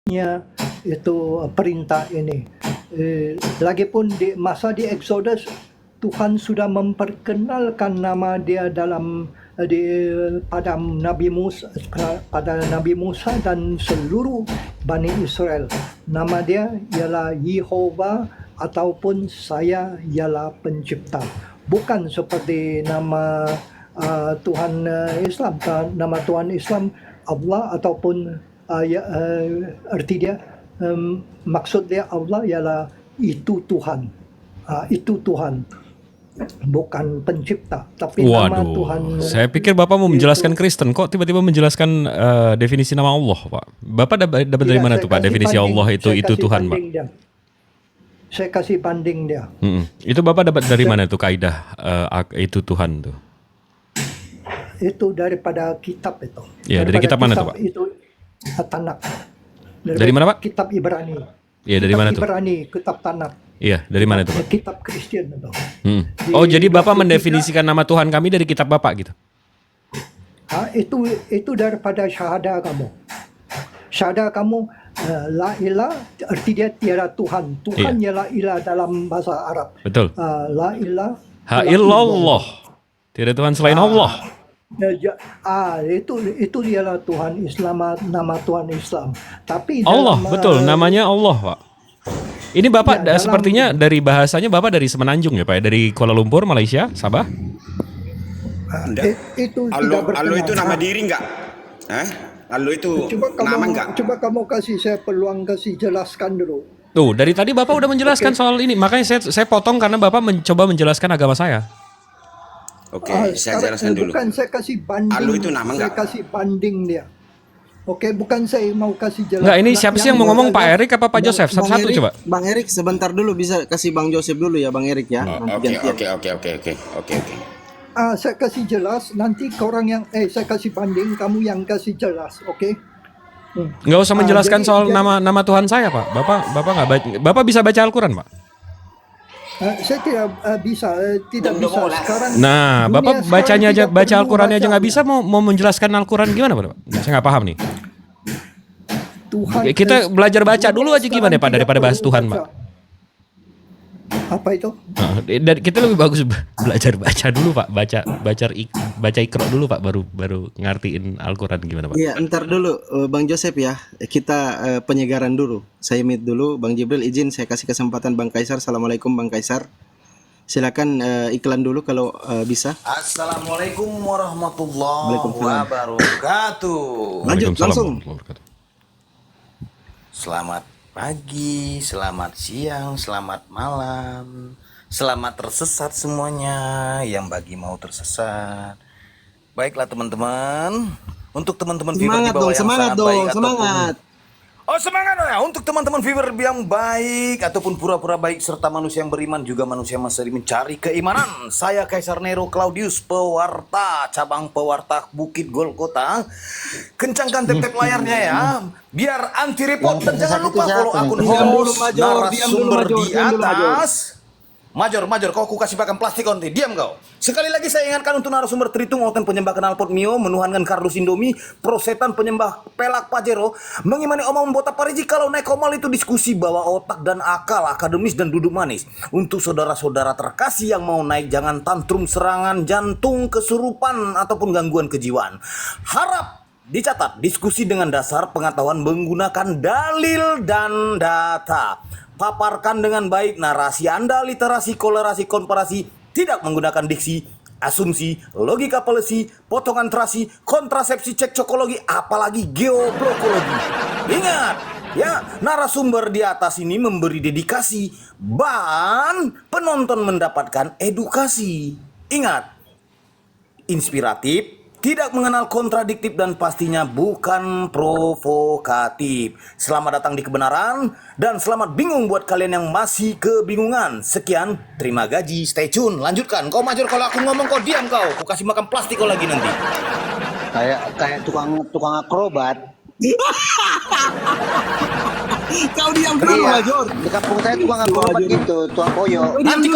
jelasnya itu perintah ini. Lagipun di masa di Exodus, Tuhan sudah memperkenalkan nama Dia pada Nabi Musa dan seluruh Bani Israel. Nama Dia ialah Yehova ataupun Saya ialah Pencipta. Bukan seperti nama Tuhan Islam. Nama Tuhan Islam Allah ataupun arti dia, maksud dia Allah ialah itu Tuhan. Itu Tuhan, bukan pencipta, tapi nama Tuhan. Saya pikir Bapak mau menjelaskan Kristen, kok tiba-tiba menjelaskan definisi nama Allah, Pak? Bapak dapat dari mana tuh, Pak, definisi Allah itu Tuhan, Pak? Saya kasih banding dia. Itu Bapak dapat dari mana tuh kaidah itu Tuhan tuh? Itu daripada kitab itu. Ya, dari kitab mana tuh, Pak? Itu Tanak. Dari mana, Pak? Kitab Ibrani. Iya, dari mana tuh? Ibrani, kitab Tanak. Iya, dari mana tuh, Pak? Kitab Kristen itu. Oh, jadi Bapak mendefinisikan nama Tuhan kami dari kitab Bapak gitu? Itu daripada syahadah kamu. Syahadah kamu, la ilah, arti dia tiada Tuhan. Tuhan ialah ilah dalam bahasa Arab. Betul. La ilah. Ha illallah. Tidak Tuhan selain Allah. Itu dialah Tuhan Islam, nama Tuhan Islam. Tapi Allah, betul, namanya Allah, Pak. Ini Bapak sepertinya dari bahasanya Bapak dari Semenanjung ya, Pak? Dari Kuala Lumpur, Malaysia, Sabah? Itu Alo itu nama diri enggak? Alo itu nama enggak? Coba kamu kasih saya peluang, kasih jelaskan dulu. Tuh, dari tadi Bapak udah menjelaskan soal ini, makanya saya potong karena Bapak mencoba menjelaskan agama saya. Oke, saya jelaskan dulu. Bukan saya kasih banding. Alo itu nama enggak? Saya kasih banding dia. Oke, bukan saya mau kasih jelaskan. Enggak, ini siapa sih yang mau ngomong, Pak Erik apa Pak Joseph? Satu-satu coba. Bang Erik sebentar dulu, bisa kasih Bang Joseph dulu ya, Bang Erik ya. Oke. Saya kasih jelas, nanti korang yang saya kasih banding, kamu yang kasih jelas, oke? Nggak usah menjelaskan soal nama Tuhan saya, Pak. Bapak nggak baca, Bapak bisa baca Al-Quran, Pak? Saya tidak bisa sekarang. Nah, Bapak bacanya aja, baca Al-Qurannya aja nggak bisa, mau menjelaskan Al-Quran gimana, Pak? Saya nggak paham nih. Tuhan, kita belajar baca dulu aja gimana, Pak, daripada bahas Tuhan, Pak? Apa itu? Dan kita lebih bagus belajar baca dulu, Pak. Baca Iqra dulu, Pak, baru ngertiin Al-Quran gimana, Pak? Iya, ntar dulu Bang Joseph ya. Kita penyegaran dulu. Saya mute dulu. Bang Jibril izin saya kasih kesempatan Bang Kaisar. Assalamualaikum Bang Kaisar. Silakan iklan dulu kalau bisa. Assalamualaikum warahmatullahi wabarakatuh. Lanjut langsung. Selamat pagi, selamat siang, selamat malam. Selamat tersesat semuanya yang bagi mau tersesat. Baiklah teman-teman, untuk teman-teman viewer di bawah yang sangat baik semangat. Semangat ya untuk teman-teman viewer yang baik ataupun pura-pura baik serta manusia yang beriman juga manusia masih mencari keimanan. Saya Kaisar Nero Claudius, pewarta cabang pewarta Bukit Golgota. Kencangkan tap-tap layarnya ya, biar anti report dan jangan lupa follow akun host narasumber di atas. Major, kau ku kasih pakai plastik onti, diam kau. Sekali lagi saya ingatkan untuk narasumber Tritung, Oten penyembah knalpot Mio, menuhankan Kardus Indomie, prosetan penyembah pelak Pajero, mengimani omong bota Pariji kalau naik komal itu diskusi bawa otak dan akal, akademis dan duduk manis. Untuk saudara-saudara terkasih yang mau naik jangan tantrum serangan jantung, kesurupan ataupun gangguan kejiwaan. Harap dicatat diskusi dengan dasar pengetahuan menggunakan dalil dan data. Paparkan dengan baik narasi Anda, literasi, kolerasi, komparasi, tidak menggunakan diksi, asumsi, logika polisi, potongan terasi, kontrasepsi, cekcokologi, apalagi geoblokologi. Ingat, ya, narasumber di atas ini memberi dedikasi, dan penonton mendapatkan edukasi. Ingat, inspiratif, tidak mengenal kontradiktif dan pastinya bukan provokatif. Selamat datang di kebenaran dan selamat bingung buat kalian yang masih kebingungan. Sekian, terima gaji, stay tune, lanjutkan. Kau Major, kalau aku ngomong kau diam kau. Aku kasih makan plastik kau lagi nanti. Kayak tukang akrobat. Kau diam dulu, Major. Di kampung saya tukang akrobat gitu, tukang koyo. Nanti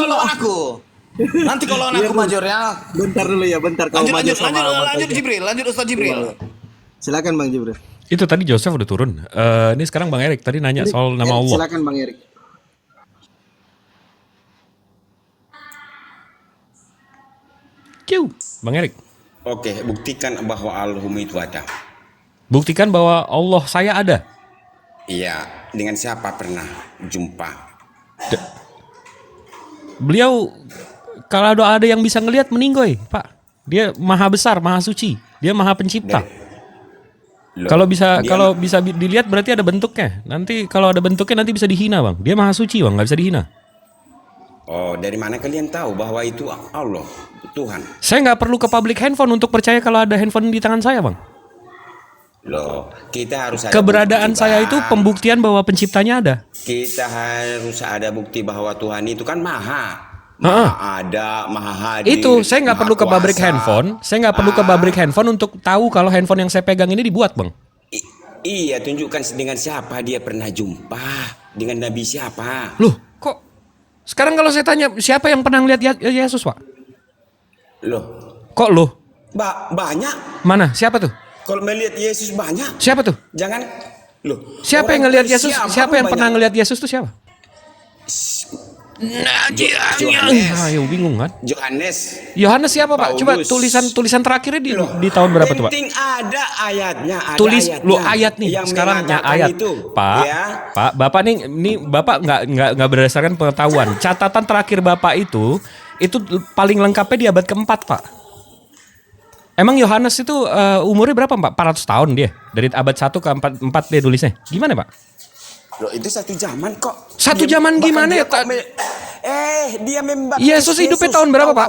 kalau aku Major ya. Bentar dulu ya, bentar kau Lanjut Jibril, lanjut Ustaz Jibril. Silakan Bang Jibril. Itu tadi Joseph udah turun. Ini sekarang Bang Erik tadi nanya soal nama Allah. Silakan Bang Erik. Kiu, Bang Erik. Oke, buktikan bahwa Al-Hum itu ada. Buktikan bahwa Allah saya ada. Iya, dengan siapa pernah jumpa? Beliau kalau ada yang bisa ngelihat meninggoy, Pak. Dia maha besar, maha suci. Dia maha pencipta. Loh, Kalau bisa dia kalau bisa dilihat berarti ada bentuknya. Nanti kalau ada bentuknya nanti bisa dihina, Bang. Dia maha suci, Bang, nggak bisa dihina. Oh, dari mana kalian tahu bahwa itu Allah, Tuhan? Saya nggak perlu ke public handphone untuk percaya kalau ada handphone di tangan saya, Bang. Loh, kita harus ada Keberadaan bukti, saya Bang. itu pembuktian bahwa penciptanya ada. Kita harus ada bukti bahwa Tuhan itu kan maha. Heeh. Maha ada, maha hadir. Itu saya nggak maha perlu ke pabrik kuasa. handphone. Saya nggak perlu ke pabrik handphone untuk tahu kalau handphone yang saya pegang ini dibuat, Bang. Iya, tunjukkan dengan siapa dia pernah jumpa. Dengan Nabi siapa? Loh, kok sekarang kalau saya tanya siapa yang pernah lihat Yesus, Pak? Loh, Kok loh? banyak. Mana? Siapa tuh? Kalau melihat Yesus banyak. Siapa tuh? Jangan. Loh, Siapa yang orang ngelihat Yesus? Persia Siapa yang banyak. pernah ngelihat Yesus tuh siapa? Johannes. Ayo bingung kan? Yohanes. Yohanes siapa, Pak? Coba Paulus. tulisan terakhirnya Loh, di tahun berapa tuh, Pak? penting ada ayatnya. Ada Tulis ayatnya lu ayat nih yang sekarang mengatakan ayat itu, Pak ya. Pak Bapak nih Bapak nggak berdasarkan pengetahuan catatan terakhir Bapak itu paling lengkapnya di abad keempat, Pak. Emang Yohanes itu umurnya berapa, Pak? 400 tahun dia dari abad 1 ke 4 dia tulisnya gimana, Pak? Loh, itu satu zaman kok. Satu zaman bahkan gimana dia ya, kok dia membaptis Yesus hidupnya tahun berapa, Pak?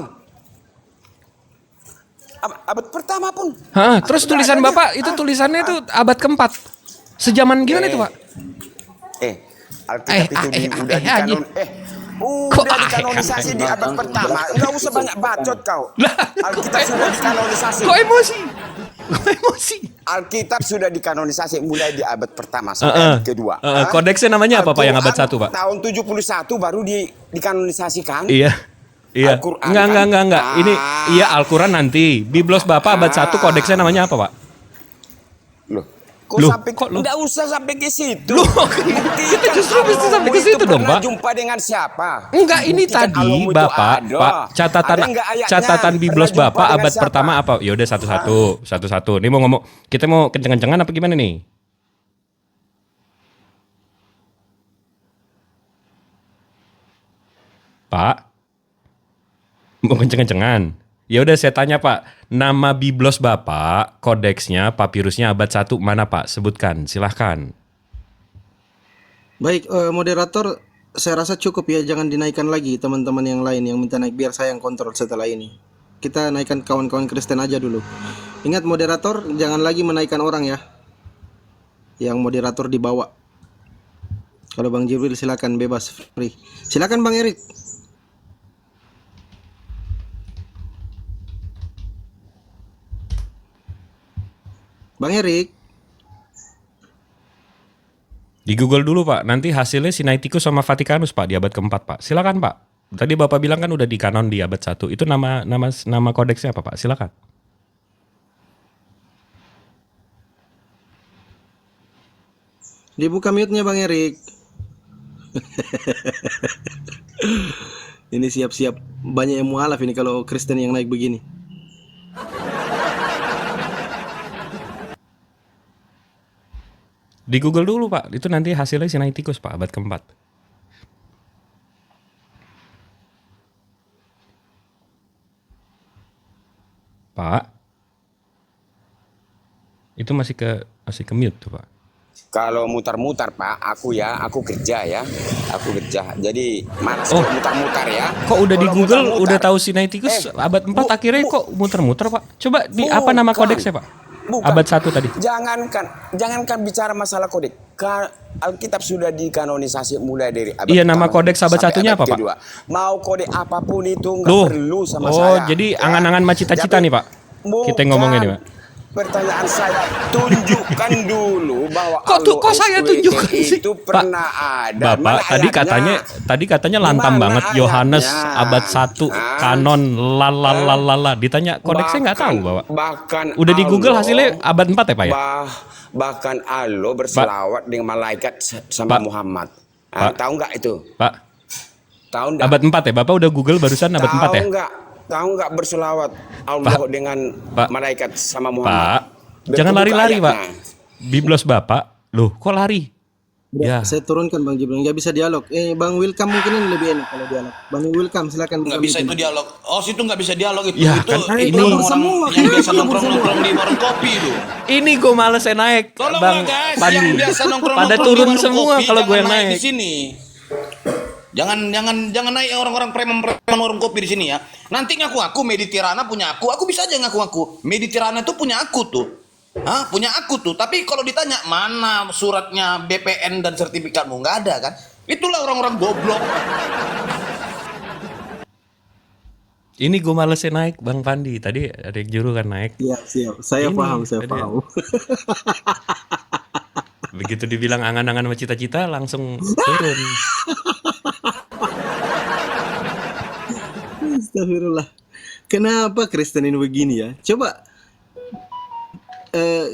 Abad pertama pun. Hah, terus Sudah tulisan adanya. Bapak itu tulisannya itu abad keempat. Sejaman gimana itu, Pak? Alkitab itu udah dikanon. Kok Udah dikanonisasi di abad pertama. Enggak usah banyak bacot kau. Alkitab sudah dikanonisasi. Kok emosi? Kok emosi? Alkitab sudah dikanonisasi mulai di abad pertama sampai abad kedua. Kodeksnya namanya apa, Pak, yang abad Al-Quran 1, Pak? Tahun 71 baru dikanonisasikan. Iya. Iya. Al-Quran Enggak. kan? Ini iya Al-Quran nanti. Biblos Bapak abad 1 kodeksnya namanya apa, Pak? Loh, Loh, sampai kok lu- enggak usah sampai ke situ. Loh, Buktikan kita justru mesti sampai ke Allahmu situ itu dong, pernah Pak. jumpa dengan siapa? Enggak, ini Buktikan tadi Allahmu itu Bapak, ada. Pak, catatan Ada enggak ayatnya? catatan Biblos Pernah jumpa Bapak dengan abad siapa? pertama apa? Ya udah satu-satu. Ini kita mau kenceng-kencengan apa gimana nih? Pak, mau kenceng-kencengan. Ya udah saya tanya, Pak, nama Biblos Bapak, kodeksnya, papirusnya abad 1 mana, Pak? Sebutkan, silahkan. Baik, moderator, saya rasa cukup ya, jangan dinaikkan lagi teman-teman yang lain yang minta naik, biar saya yang kontrol setelah ini. Kita naikkan kawan-kawan Kristen aja dulu. Ingat moderator, jangan lagi menaikkan orang ya. Yang moderator dibawa. Kalau Bang Jibril silakan bebas free. Silakan Bang Erik. Bang Erik. Di Google dulu, Pak. Nanti hasilnya Sinaiticus sama Vatikanus, Pak, di abad keempat, Pak. Silakan, Pak. Tadi Bapak bilang kan udah di kanon di abad 1. Itu nama kodeksnya apa, Pak? Silakan. Dibuka mute-nya Bang Erik. Ini siap-siap banyak yang mualaf ini kalau Kristen yang naik begini. Di Google dulu, Pak. Itu nanti hasilnya Sinaiticus, Pak, abad keempat. Pak. Itu masih ke mute tuh, Pak. Kalau mutar-mutar, Pak, aku kerja ya. Aku kerja. Jadi malas Oh. mutar-mutar ya. Kok udah di Kalau Google mutar-mutar- udah tahu Sinaiticus abad 4 akhirnya kok muter-muter, Pak? Coba apa nama Bukan. kodeksnya, Pak? Bukan. Abad 1 tadi. Jangankan bicara masalah kodeks. Alkitab sudah dikanonisasi mulai dari abad Iya, nama pertama kodeks abad sampai satunya abad apa, Pak? kedua. Mau kode apapun itu nggak Loh. perlu sama Oh, saya. jadi Ya. angan-angan macita-cita Tapi- nih, Pak. Kita ngomongin nih, Pak. pertanyaan saya, tunjukkan dulu bahwa Kok saya tunjukkan sih? itu pernah ada. Bapak Mana tadi katanya lantang Mana banget Yohanes ayatnya? abad 1 kanon lalalala. Ditanya kodeksnya nggak tahu, Bapak. Bahkan Udah di Google Allah- hasilnya abad 4 ya, Pak ya? bahkan Allah berselawat dengan malaikat sama Pak. Muhammad. Pak. Tahu nggak itu? Pak, Tahu nggak? abad 4 ya? Bapak udah Google barusan abad 4 ya? Tahu nggak berselawat Allah dengan Pak. malaikat sama Pak, Muhammad? jangan Buka lari-lari, Pak. ayatnya. Biblos Bapak. Loh, kok lari? Ya. Saya turunkan Bang Jibril, nggak bisa dialog. Bang Wilkam mungkin ini lebih enak kalau dialog. Bang Wilkam silakan. Nggak buka bisa mic. itu dialog. Oh, situ nggak bisa dialog itu. Ya, itu kan itu ini- orang-orang Semua, yang biasa kenapa nongkrong-nongkrong di warung kopi itu. Ini gue males naik, Tolonglah Bang guys, Pandi. yang biasa nongkrong-nongkrong Pada di turun warung semua kopi, kalau gue jangan naik. di sini. Jangan naik orang-orang preman warung kopi di sini ya. Nanti ngaku-ngaku Mediterana punya aku bisa aja ngaku-ngaku. Mediterana itu punya aku tuh. Hah, punya aku tuh. Tapi kalau ditanya mana suratnya BPN dan sertifikatmu, nggak ada kan? Itulah orang-orang goblok. Ini gue males naik, Bang Pandi. Tadi ada yang juru kan naik. Iya, siap. Saya Ini, paham, saya tadi. paham. Begitu dibilang angan-angan sama cita-cita langsung turun. Astagfirullah. Kenapa Kristen ini begini ya? Coba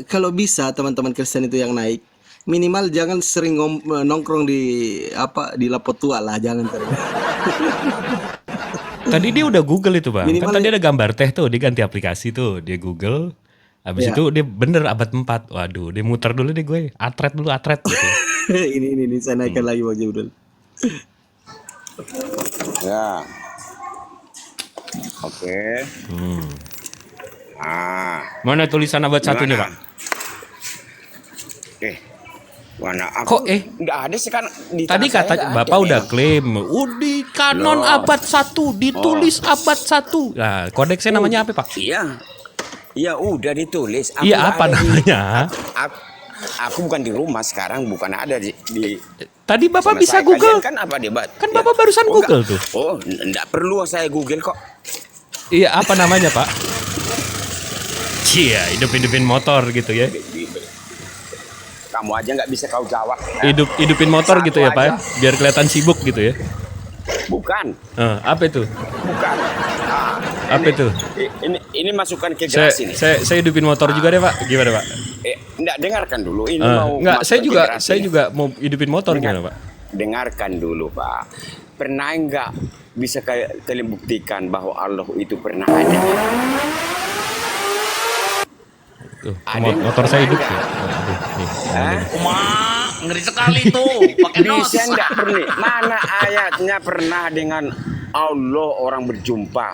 kalau bisa teman-teman Kristen itu yang naik, minimal jangan sering nongkrong di Lapot Tua lah, jangan terus. Tadi dia udah Google itu, Bang. Minimal Kan tadi ada gambar teh tuh, dia ganti aplikasi tuh, dia Google. Habis Ya. itu dia bener abad 4. Waduh, dia muter dulu deh gue. Atret gitu. ini saya naikkan lagi Bang Jibril. Ya. Oke. Mana tulisan abad 1-nya, Pak? Mana Kok, aku? Nggak ada sih kan di Tadi tangan saya kata nggak Bapak ada, udah memang. klaim, di kanon Loh. abad 1, ditulis abad 1. Nah, kodeksnya namanya apa, Pak? Iya udah ditulis. Aku Iya, nggak apa ada namanya? Aku bukan di rumah sekarang, bukan ada di Tadi Bapak sama bisa saya. Google. Kalian kan apa debat? Kan Bapak barusan Google enggak. tuh. Oh, enggak perlu saya Google kok. Iya, apa namanya, Pak? Cia, hidupin motor gitu ya. Kamu aja nggak bisa kau jawab. Hidupin motor Satu gitu ya, Pak ya? aja. Biar kelihatan sibuk gitu ya. Bukan. Apa itu? Bukan. Apa itu? Ini masukkan ke Saya, gelas ini. saya hidupin motor juga deh, Pak. Gimana, Pak? Enggak, dengarkan dulu. Ini mau Enggak, masukkan ke gelas saya ini. juga mau hidupin motor Dengar- gimana, Pak? Dengarkan dulu, Pak. Pernah enggak bisa kalian buktikan bahwa Allah itu pernah ada? Tuh, Ada yang motor saya hidup. pernah Ya. Aduh, nih. Hah? Mak, ngeri sekali tuh. Pakai nos. Bisa enggak pernah? Mana ayatnya pernah dengan Allah orang berjumpa?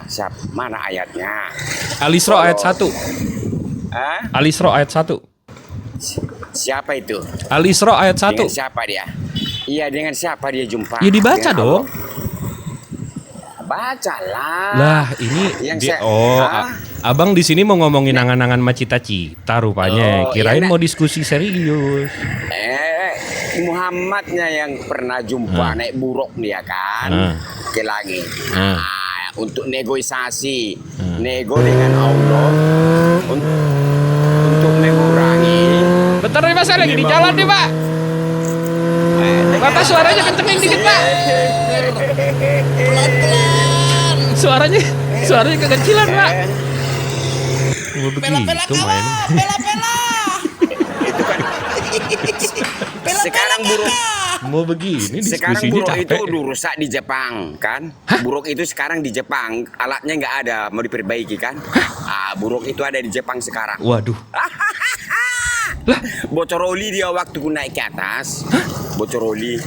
Mana ayatnya? Al-Isra ayat 1. Hah? Al-Isra ayat 1. Siapa itu? Al-Isra ayat 1. Dengan siapa dia? Iya, dengan siapa dia jumpa? Ya dibaca Dengan dong. Allah. Bacalah. Lah, ini Yang dia, Hah? Abang di sini mau ngomongin angan-angan sama cita-cita rupanya. Oh, Kirain iya, mau diskusi serius. Muhammadnya yang pernah jumpa naik buruk dia kan ke langit. Untuk negosiasi, nego dengan Allah untuk mengurangi. Bentar nih, Pak, saya lagi di jalan nih, Pak. Bapak suaranya kencengin dikit, Pak. Suaranya kekecilan, Pak. Mau begitu main. Sekarang buruk. Mau begini Sekarang diskusinya buruk itu capek. udah rusak di Jepang kan? Buruk itu sekarang di Jepang, alatnya nggak ada, mau diperbaiki kan? Buruk itu ada di Jepang sekarang. Waduh. Bocor oli dia waktu ku naik ke atas. Bocor oli.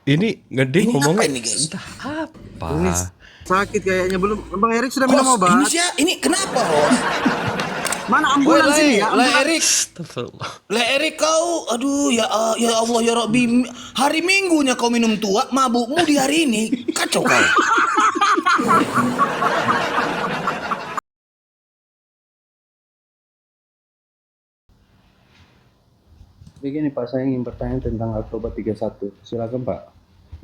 Ini ngede ngomongnya. apa ini, guys? Entah apa. Sakit kayaknya belum. Bang Erik sudah minum Host, obat. ini kenapa, Host? Mana ambulans ini ya? Erik. Astagfirullah. Erik kau, aduh ya Allah ya Rabbi, hari Minggunya kau minum tua, mabukmu di hari ini, kacau kau. Begini Pak, saya ingin bertanya tentang Akrobat 31. Silakan Pak,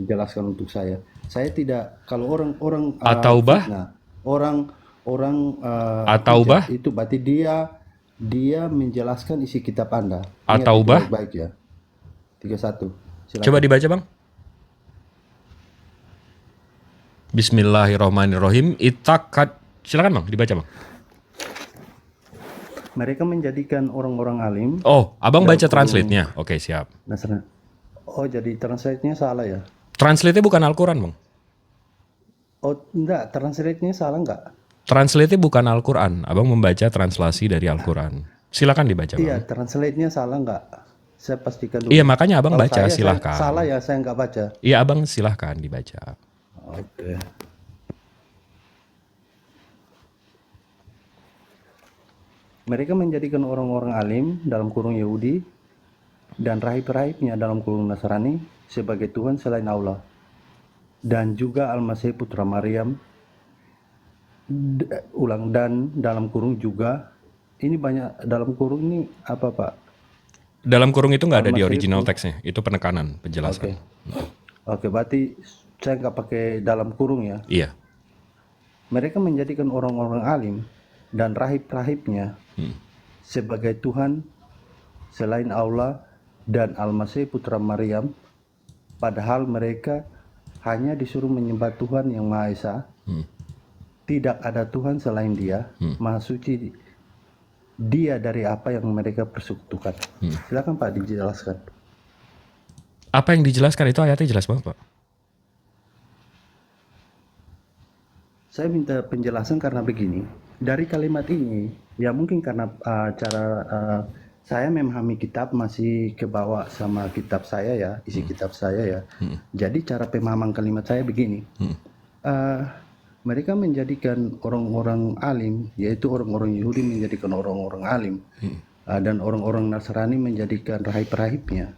dijelaskan untuk saya. Saya tidak, kalau orang At-Taubah? fitnah, orang orang At-Taubah? itu berarti dia menjelaskan isi kitab Anda. Ingat At-Taubah? itu baik-baik ya. 31. Silakan. Coba dibaca Bang. Bismillahirrahmanirrahim. Silakan Bang, dibaca Bang. Mereka menjadikan orang-orang alim. Oh, Abang Dalam baca kurung- translate-nya. Oke, siap. Nasrani. Oh, jadi translate-nya salah ya? Translate-nya bukan Al-Quran Bang. Oh, enggak, translate-nya salah enggak? Translate-nya bukan Al-Quran. Abang membaca translasi dari Al-Quran. Silakan dibaca Bang. Iya, translate-nya salah enggak? Saya pastikan dulu. Iya, makanya Abang Kalau baca, saya silahkan. salah ya, saya enggak baca. Iya, Abang silahkan dibaca. Oke. Mereka menjadikan orang-orang alim dalam kurung Yahudi dan rahib-rahibnya dalam kurung Nasrani sebagai Tuhan selain Allah. Dan juga Al-Masih putra Maryam dan dalam kurung juga ini banyak dalam kurung ini apa Pak? Dalam kurung itu nggak ada di Al-Masih original itu- teksnya. Itu penekanan, penjelasan. Oke, berarti saya nggak pakai dalam kurung ya. Iya. Mereka menjadikan orang-orang alim dan rahib-rahibnya sebagai Tuhan selain Allah dan Al-Masih putra Maryam, padahal mereka hanya disuruh menyembah Tuhan yang Maha Esa. Tidak ada Tuhan selain Dia, Maha Suci Dia dari apa yang mereka persekutukan. Silakan Pak dijelaskan. Apa yang dijelaskan itu ayatnya jelas banget Pak. Saya minta penjelasan karena begini, dari kalimat ini, ya mungkin karena saya memahami kitab masih kebawa sama kitab saya ya, isi kitab saya ya. Jadi cara pemahaman kalimat saya begini, mereka menjadikan orang-orang alim, yaitu orang-orang Yahudi menjadikan orang-orang alim, dan orang-orang Nasrani menjadikan rahib-rahibnya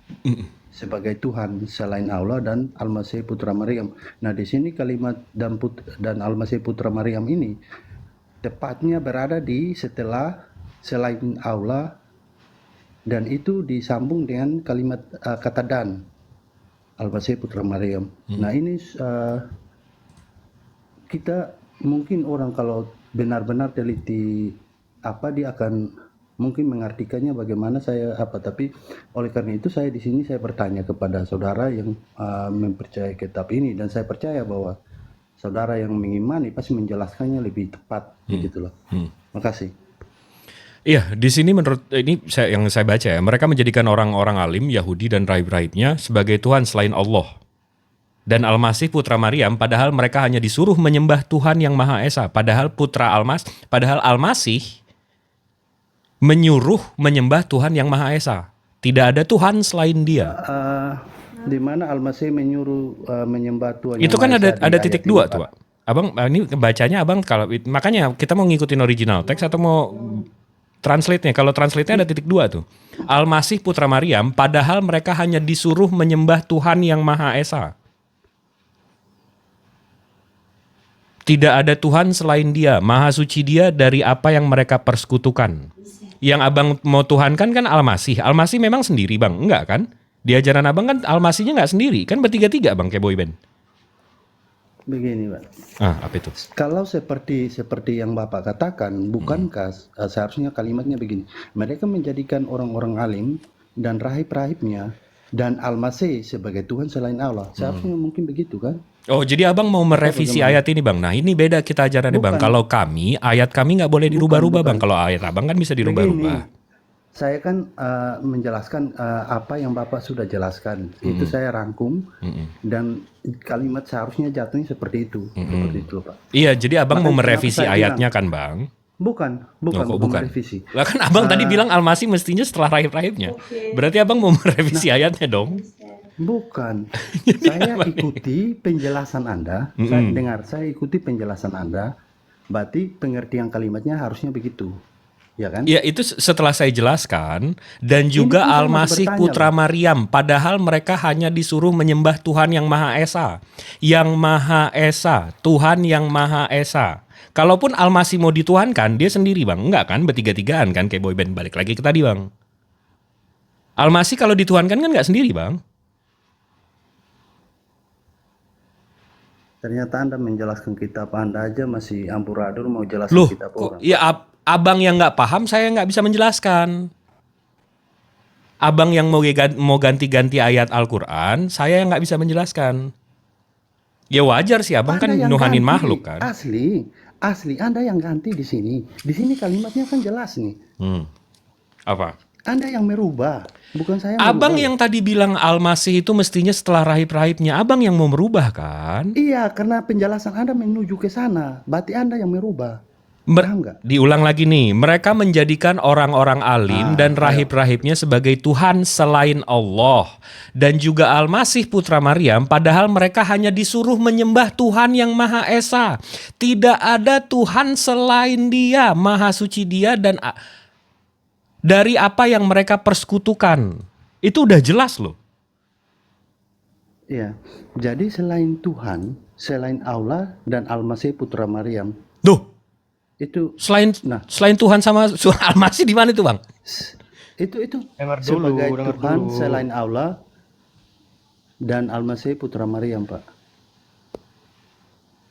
sebagai Tuhan selain Allah dan Al-Masih putra Maryam. Nah di sini kalimat dan Al-Masih putra Maryam ini tepatnya berada di setelah selain Allah, dan itu disambung dengan kalimat kata dan Al-Masih putra Maryam. Nah ini kita mungkin orang kalau benar-benar teliti apa dia akan mungkin mengartikannya bagaimana saya apa, tapi oleh karena itu saya di sini saya bertanya kepada saudara yang mempercayai kitab ini, dan saya percaya bahwa saudara yang mengimani pasti menjelaskannya lebih tepat begitu loh. Makasih. Iya, di sini menurut yang saya baca ya, mereka menjadikan orang-orang alim Yahudi dan rahib-rahibnya sebagai Tuhan selain Allah dan Al-Masih putra Maryam, padahal mereka hanya disuruh menyembah Tuhan yang Maha Esa. Padahal Al-Masih menyuruh menyembah Tuhan yang Maha Esa. Tidak ada Tuhan selain Dia. Di mana Al-Masih menyuruh menyembah Tuhan Itu yang kan Maha Esa ada di titik ayat ini, 2 Pak? tuh, Pak. Abang ini bacanya Abang makanya kita mau ngikutin original teks atau mau translate-nya. Kalau translate-nya ada titik 2 tuh. Al-Masih putra Maryam, padahal mereka hanya disuruh menyembah Tuhan yang Maha Esa. Tidak ada Tuhan selain Dia, Maha Suci Dia dari apa yang mereka persekutukan. Yang Abang mau tuhankan kan Al-Masih. Al-Masih memang sendiri Bang, enggak kan? Di ajaran Abang kan Al-Masihnya enggak sendiri, kan bertiga-tiga Bang kayak boyband. Begini Pak, Apa itu? kalau seperti yang Bapak katakan, bukankah seharusnya kalimatnya begini, mereka menjadikan orang-orang alim dan rahib-rahibnya dan Al-Masih sebagai Tuhan selain Allah. Seharusnya mungkin begitu kan? Oh, jadi Abang mau merevisi ayat ini Bang. Nah, ini beda kita ajarannya Bang. Bukan. Kalau ayat kami nggak boleh dirubah-rubah Bukan. Bang. Kalau ayat Abang kan bisa dirubah-rubah. Begini, saya kan menjelaskan apa yang Bapak sudah jelaskan. Itu saya rangkum dan kalimat seharusnya jatuhnya seperti itu. Seperti itu Pak. Iya, jadi Abang mau Makanya merevisi kenapa saya ayatnya kan Bang? Bukan Oh, kok bukan? revisi. Lah kan Abang tadi bilang Al-Masih mestinya setelah rahib-rahibnya. Berarti Abang mau merevisi ayatnya dong? Bukan. Saya ikuti penjelasan Anda. Saya ikuti penjelasan Anda. Berarti pengertian kalimatnya harusnya begitu. Ya kan? Ya itu setelah saya jelaskan. Dan juga kan saya Al-Masih masih putra bertanya, Maryam. Padahal mereka hanya disuruh menyembah Tuhan yang Maha Esa. Yang Maha Esa. Tuhan yang Maha Esa. Kalaupun Al-Masih mau dituhankan, dia sendiri Bang. Enggak kan? Bertiga-tigaan kan? Kayak boyband. Balik lagi ke tadi Bang. Al-Masih kalau dituhankan kan nggak sendiri Bang. Ternyata Anda menjelaskan kitab Anda aja masih amburadul mau jelaskan Loh, kitab kok orang. ya abang yang nggak paham saya nggak bisa menjelaskan. Abang yang mau ganti-ganti ayat Al-Quran, saya yang nggak bisa menjelaskan. Ya wajar sih, abang kan Anda yang nuhanin ganti. makhluk kan. Asli Anda yang ganti di sini. Di sini kalimatnya kan jelas nih. Apa? Anda yang merubah, bukan saya. Abang merubah. yang tadi bilang Al-Masih itu mestinya setelah rahib-rahibnya, abang yang mau merubah kan? Iya, karena penjelasan Anda menuju ke sana. Berarti Anda yang merubah. Paham nggak? Diulang lagi nih, mereka menjadikan orang-orang alim dan rahib-rahibnya sebagai Tuhan selain Allah. Dan juga Al-Masih putra Maryam, padahal mereka hanya disuruh menyembah Tuhan yang Maha Esa. Tidak ada Tuhan selain Dia, Maha Suci Dia, dan dari apa yang mereka persekutukan. Itu udah jelas loh. Iya. Jadi selain Tuhan, selain Allah dan Al-Masih putra Maryam, Duh, itu selain Tuhan sama surah Al-Masih di mana itu, Bang? itu Dengar dulu, sebagai dengar Tuhan dulu. selain Allah dan Al-Masih putra Maryam, Pak.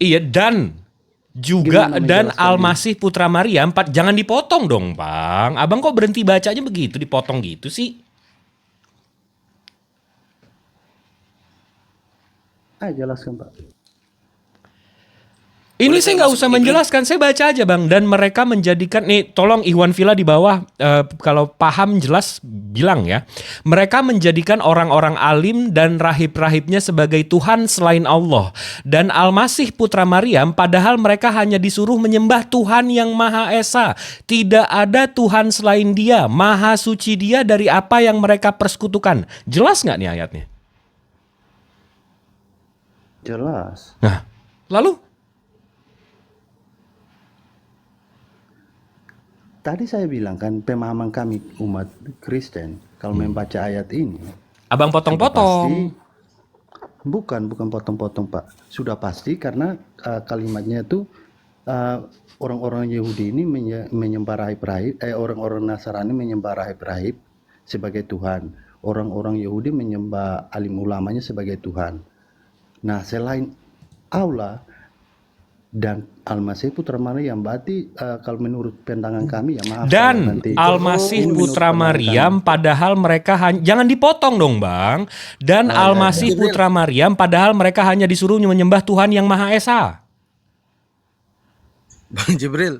Iya, dan juga Gimana dan menjelaskannya? Al-Masih putra Maryam, jangan dipotong dong, Bang. Abang kok berhenti bacanya begitu, dipotong gitu sih? Jelaskan, Pak. Ini Boleh saya saya nggak masuk usah dikit? menjelaskan, saya baca aja Bang. Dan mereka menjadikan, nih tolong Iwan Villa di bawah, kalau paham jelas bilang ya. Mereka menjadikan orang-orang alim dan rahib-rahibnya sebagai Tuhan selain Allah. Dan Al-Masih putra Maryam, padahal mereka hanya disuruh menyembah Tuhan yang Maha Esa. Tidak ada Tuhan selain Dia, Maha Suci Dia dari apa yang mereka persekutukan. Jelas nggak nih ayatnya? Jelas. Nah, lalu? Tadi saya bilang kan pemahaman kami umat Kristen kalau membaca ayat ini Abang potong-potong. bukan potong-potong, Pak. Sudah pasti karena kalimatnya itu orang-orang Yahudi ini menyembah rahib-rahib, orang-orang Nasrani menyembah rahib-rahib sebagai Tuhan. Orang-orang Yahudi menyembah alim ulamanya sebagai Tuhan. Nah, selain Allah dan Al-Masih putra Maryam, berarti kalau menurut pandangan kami ya maaf. Dan nanti Al-Masih ini menurut putra pandangan Maryam, padahal mereka jangan dipotong dong Bang. Dan Al-Masih putra Maryam, padahal mereka hanya disuruh menyembah Tuhan yang Maha Esa. Bang Jibril.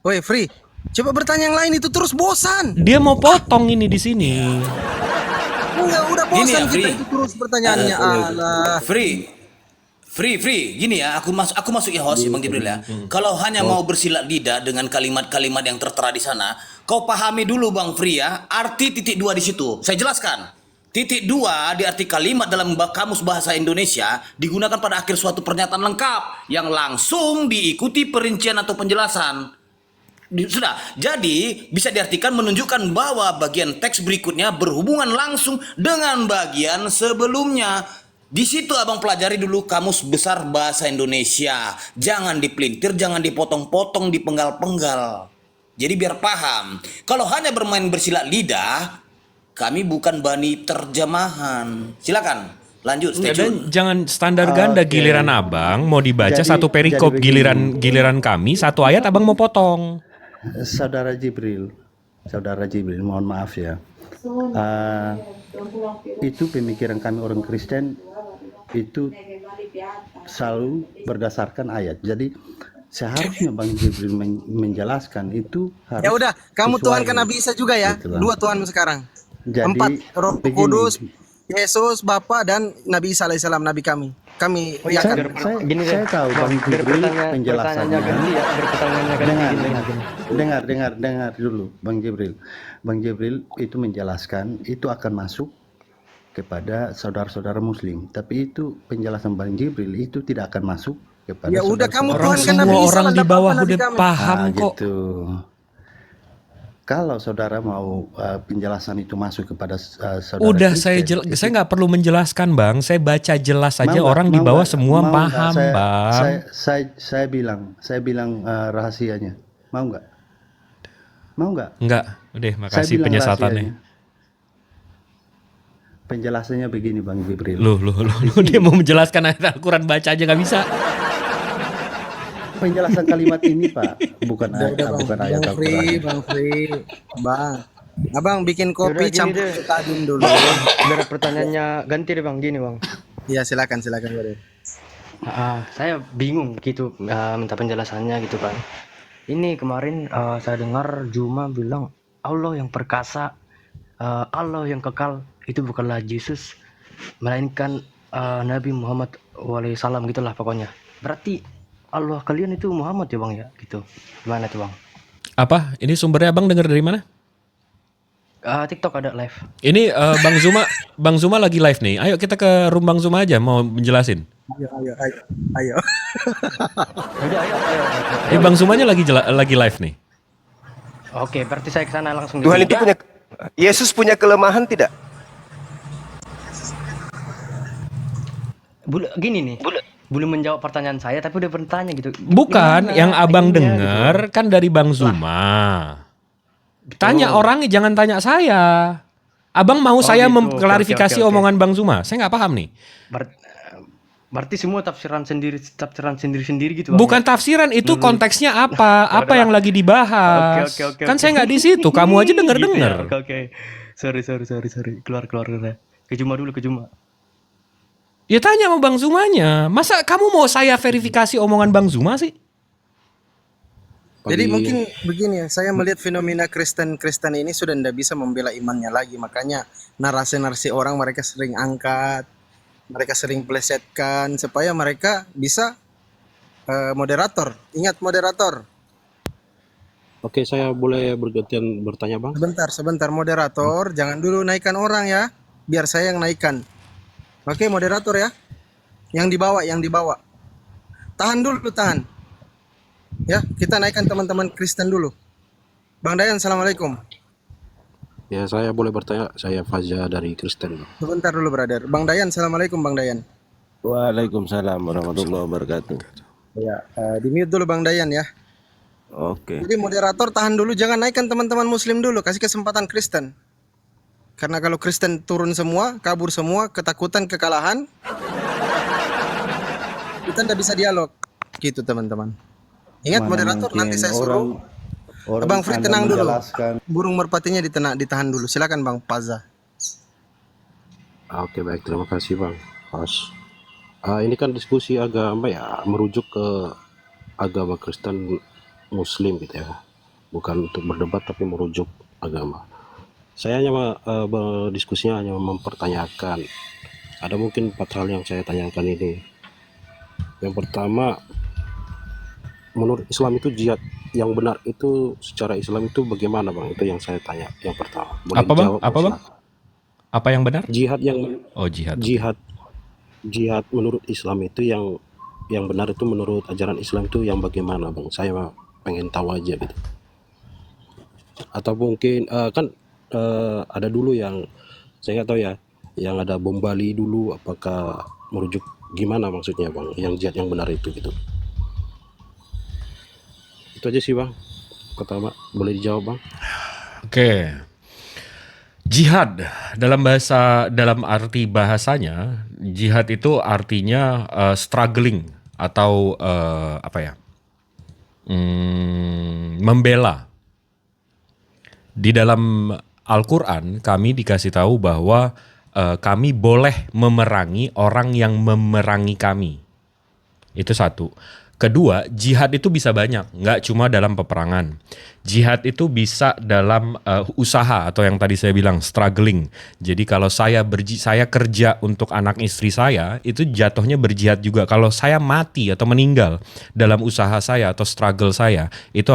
Woi, Free. Coba bertanya yang lain, itu terus bosan. Dia mau potong ini di sini. Enggak, udah Gini bosan ya, kita Free. itu terus pertanyaannya. Alah. Free, gini ya, aku masuk ya host Bang Jibril ya. Kalau hanya mau bersilat lidah dengan kalimat-kalimat yang tertera di sana, kau pahami dulu Bang Free ya, arti titik dua di situ. Saya jelaskan. Titik dua di arti kalimat dalam kamus bahasa Indonesia digunakan pada akhir suatu pernyataan lengkap yang langsung diikuti perincian atau penjelasan. Sudah, jadi bisa diartikan menunjukkan bahwa bagian teks berikutnya berhubungan langsung dengan bagian sebelumnya. Di situ abang pelajari dulu kamus besar bahasa Indonesia. Jangan dipelintir, jangan dipotong-potong, dipenggal-penggal. Jadi biar paham. Kalau hanya bermain bersilat lidah, kami bukan bani terjemahan. Silakan, lanjut. Stay Dan tune. jangan standar ganda, giliran abang mau dibaca Jadi- satu perikop, jadi giliran kami satu ayat abang mau potong. Saudara Jibril, mohon maaf ya. Itu pemikiran kami orang Kristen itu selalu berdasarkan ayat. Jadi seharusnya Bang Jibril menjelaskan itu harus. Ya udah, kamu sesuai. Tuhan kan Nabi Isa juga ya. Gitu lah. 2 Tuhan sekarang. Jadi 4 Roh begini. Kudus, Yesus, Bapa dan Nabi Isa alaihissalam nabi kami. Kami yakin. Saya tahu Bang Jibril penjelasannya. Dengar dulu Bang Jibril. Bang Jibril itu menjelaskan itu akan masuk kepada saudara-saudara muslim. Tapi itu penjelasan Bang Jibril itu tidak akan masuk kepada Ya udah, kamu Orang Tuhan kan Nabi semua Isa orang lah, di dapat bawah Nabi udah kami. paham kok. Gitu. Kalau saudara mau penjelasan itu masuk kepada saudara Udah Kristen, saya nggak perlu menjelaskan Bang, saya baca jelas Mau aja, nggak? orang di Mau bawah nggak? semua Mau nggak? paham Bang. Saya bilang rahasianya. Mau nggak? Mau nggak? Enggak, udah Saya makasih bilang penyesatannya. rahasianya. penjelasannya begini Bang Jibril. Loh, dia mau menjelaskan ayat Al-Quran baca aja nggak bisa. Penjelasan kalimat ini Pak, bukan ayat Al-Quran. Bang Fri. Bang. Abang bikin kopi Yaudah, gini campur deh. betadin dulu. Biar pertanyaannya ganti deh Bang, gini Bang. Iya silakan Bro. Saya bingung gitu minta penjelasannya gitu kan. Ini kemarin saya dengar Juma bilang Allah yang perkasa, Allah yang kekal itu bukanlah Yesus, melainkan Nabi Muhammad SAW gitulah pokoknya. Berarti Allah kalian itu Muhammad ya Bang ya gitu. Gimana tuh Bang? Apa? Ini sumbernya Abang dengar dari mana? TikTok ada live. Ini Bang Zuma lagi live nih. Ayo kita ke room Bang Zuma aja mau menjelasin. Ayo. Udah ayo. Ini Bang Zumanya lagi live nih. Oke, berarti saya ke sana langsung. Tuhan itu punya, Yesus punya kelemahan tidak? Gini nih. Belum menjawab pertanyaan saya tapi udah bertanya gitu. Bukan, Gimana yang Abang ininya dengar gitu. kan dari Bang Zuma. Tanya orangnya, jangan tanya saya. Abang mau saya gitu. mengklarifikasi Oke. omongan Bang Zuma. Saya nggak paham nih. Berarti semua tafsiran sendiri gitu Bang. Bukan tafsiran, itu konteksnya apa? Apa yang lagi dibahas? Oke. Kan saya nggak di situ. Kamu aja denger-denger. Gitu ya? Oke. Sorry. Keluar. Ke Juma dulu. Ya tanya sama Bang Zumanya. Masa kamu mau saya verifikasi omongan Bang Zuma sih? Jadi mungkin begini ya, saya melihat fenomena Kristen ini sudah tidak bisa membela imannya lagi. Makanya narasi-narasi orang mereka sering angkat, mereka sering plesetkan supaya mereka bisa moderator. Ingat moderator. Oke, saya boleh bergantian bertanya, Bang? Sebentar moderator, jangan dulu naikkan orang ya, biar saya yang naikkan. Oke, moderator ya. Yang dibawa. Tahan dulu. Ya, kita naikkan teman-teman Kristen dulu. Bang Dayan, assalamualaikum. Ya, saya boleh bertanya. Saya Faza dari Kristen, Bang. Sebentar dulu, brother. Bang Dayan, assalamualaikum, Bang Dayan. Waalaikumsalam warahmatullahi wabarakatuh. Ya, di mute dulu Bang Dayan ya. Oke. Jadi moderator tahan dulu, jangan naikkan teman-teman Muslim dulu, kasih kesempatan Kristen. Karena kalau Kristen turun semua, kabur semua, ketakutan, kekalahan, kita tidak bisa dialog. Gitu teman-teman. Ingat Mana moderator, mungkin nanti saya suruh. orang Bang Fri Anda tenang dulu. menjelaskan. Burung merpatinya ditahan dulu. Silakan Bang Paza. Oke, baik. Terima kasih, Bang. Ini kan diskusi agama ya, merujuk ke agama Kristen Muslim gitu ya. Bukan untuk berdebat tapi merujuk agama. Saya hanya berdiskusinya hanya mempertanyakan. Ada mungkin 4 hal yang saya tanyakan ini. Yang pertama, menurut Islam itu jihad yang benar itu secara Islam itu bagaimana, Bang? Itu yang saya tanya yang pertama. Boleh Apa, Bang? dijawab, Apa, Bang? silakan. Apa yang benar? Jihad yang Jihad. Jihad menurut Islam itu yang benar itu menurut ajaran Islam itu yang bagaimana, Bang? Saya pengen tahu aja gitu. Atau mungkin ada dulu yang saya nggak tahu ya, yang ada bom Bali dulu, apakah merujuk gimana maksudnya, Bang? Yang jihad yang benar itu gitu. Itu aja sih, Bang. Pertama, boleh dijawab, Bang? Oke. Jihad dalam arti bahasanya, jihad itu artinya struggling atau membela. Di dalam Al-Quran kami dikasih tahu bahwa kami boleh memerangi orang yang memerangi kami. Itu satu. Kedua, jihad itu bisa banyak, nggak cuma dalam peperangan. Jihad itu bisa dalam usaha atau yang tadi saya bilang struggling. Jadi kalau saya kerja untuk anak istri saya, itu jatuhnya berjihad juga. Kalau saya mati atau meninggal dalam usaha saya atau struggle saya, itu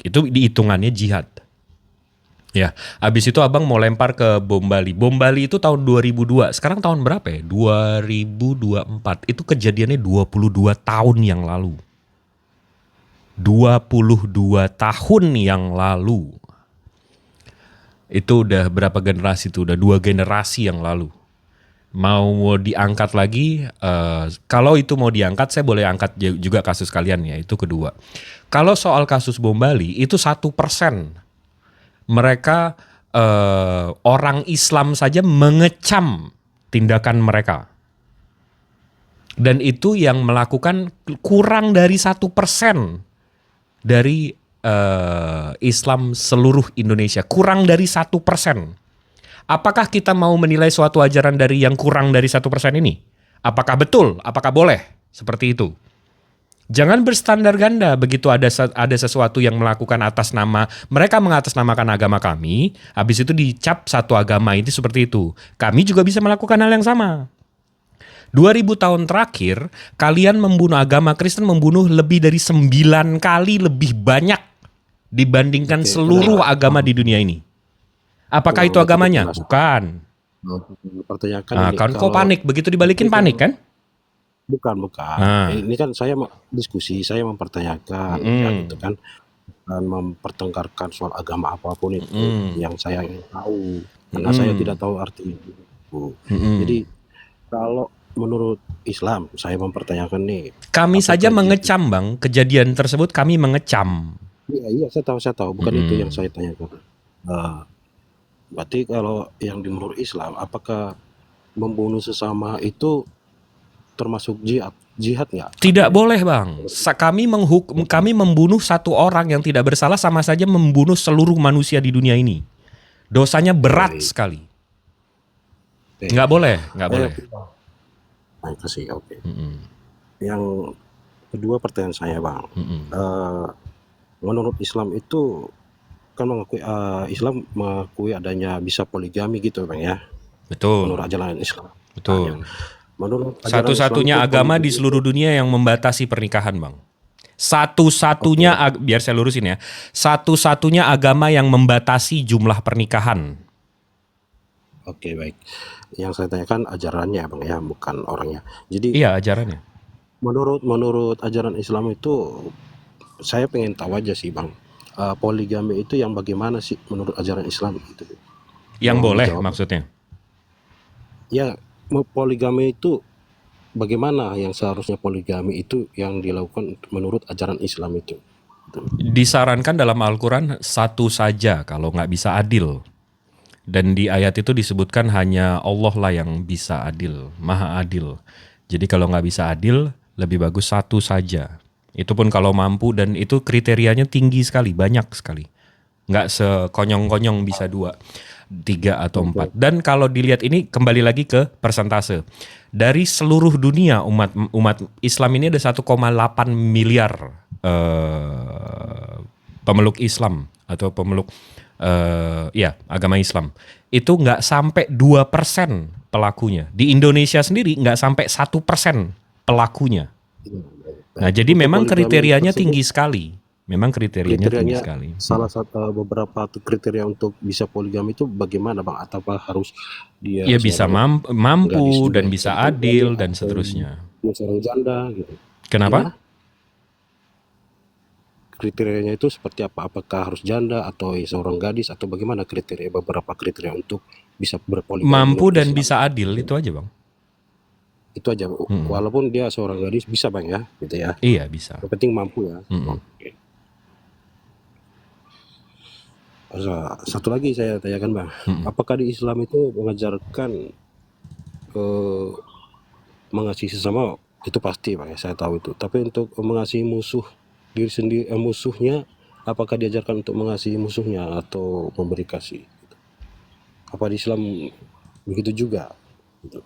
dihitungannya jihad. Ya, habis itu abang mau lempar ke bom Bali. Bom Bali itu tahun 2002. Sekarang tahun berapa ya? 2024. Itu kejadiannya 22 tahun yang lalu. 22 tahun yang lalu. Itu udah berapa generasi itu? Udah 2 generasi yang lalu. Mau diangkat lagi, kalau itu mau diangkat, saya boleh angkat juga kasus kalian ya. Itu kedua. Kalau soal kasus bom Bali, itu 1%. Mereka orang Islam saja mengecam tindakan mereka. Dan itu yang melakukan kurang dari 1% dari Islam seluruh Indonesia. Kurang dari 1%. Apakah kita mau menilai suatu ajaran dari yang kurang dari 1% ini? Apakah betul? Apakah boleh? Seperti itu. Jangan berstandar ganda begitu ada sesuatu yang melakukan atas nama, mereka mengatasnamakan agama kami, habis itu dicap satu agama itu seperti itu. Kami juga bisa melakukan hal yang sama. 2000 tahun terakhir, kalian membunuh agama Kristen membunuh lebih dari 9 kali lebih banyak dibandingkan seluruh agama di dunia ini. Apakah itu agamanya? Bukan. Pertanyakan Nah, ini, kan kok panik? Begitu dibalikin panik kan? bukan. Ini kan saya diskusi, saya mempertanyakan ya gitu kan. Dan mempertengkarkan soal agama apapun itu yang saya ingin tahu. Karena saya tidak tahu arti itu. Jadi kalau menurut Islam, saya mempertanyakan nih. Kami saja mengecam, Bang. Kejadian tersebut kami mengecam. Iya, saya tahu. Bukan itu yang saya tanyakan. Berarti kalau yang menurut Islam, apakah membunuh sesama itu termasuk jihad? Jihad nggak? Tidak boleh, Bang. Kami membunuh satu orang yang tidak bersalah sama saja membunuh seluruh manusia di dunia ini. Dosanya berat sekali. Nggak boleh. Oke. Yang kedua pertanyaan saya, Bang. Menurut Islam itu kan Islam mengakui adanya bisa poligami gitu, Bang ya. Betul. Menurut ajaran Islam. Betul. Menurut Satu-satunya agama di seluruh dunia yang membatasi pernikahan, Bang. Biar saya lurusin ya. Satu-satunya agama yang membatasi jumlah pernikahan. Oke, baik. Yang saya tanyakan ajarannya, Bang ya, bukan orangnya. Jadi Iya, ajarannya. menurut ajaran Islam itu saya pengen tahu aja sih, Bang. Poligami itu yang bagaimana sih menurut ajaran Islam itu? Yang Mau boleh dijawab? maksudnya. Ya, poligami itu bagaimana yang seharusnya poligami itu yang dilakukan menurut ajaran Islam itu? Disarankan dalam Al-Quran satu saja kalau nggak bisa adil. Dan di ayat itu disebutkan hanya Allah lah yang bisa adil, maha adil. Jadi kalau nggak bisa adil, lebih bagus satu saja. Itu pun kalau mampu, dan itu kriterianya tinggi sekali, banyak sekali. Nggak sekonyong-konyong bisa 2, 3 atau 4. Dan kalau dilihat ini kembali lagi ke persentase. Dari seluruh dunia umat Islam ini ada 1,8 miliar pemeluk Islam atau pemeluk agama Islam. Itu nggak sampai 2% pelakunya. Di Indonesia sendiri nggak sampai 1% pelakunya. Nah, jadi memang kriterianya tinggi sekali. Tinggi sekali. Salah satu beberapa kriteria untuk bisa poligami itu bagaimana, Bang? Atau harus dia Ya bisa mampu dan juga, bisa seorang adil gadis dan atau seterusnya. dia seorang janda gitu. Kenapa? Gimana? Kriterianya itu seperti apa? Apakah harus janda atau seorang gadis atau bagaimana beberapa kriteria untuk bisa berpoligami? Mampu menurut dan Islam? bisa adil, itu aja, Bang. Itu aja. Walaupun dia seorang gadis bisa, Bang ya, gitu ya. Iya, bisa. Yang penting mampu ya. Oke. Satu lagi saya tanyakan, Bang. Apakah di Islam itu mengajarkan mengasihi sesama? Itu pasti, Bang ya, saya tahu itu. Tapi untuk mengasihi diri sendiri, musuhnya, apakah diajarkan untuk mengasihi musuhnya atau memberi kasih? Apa di Islam begitu juga? Gitu.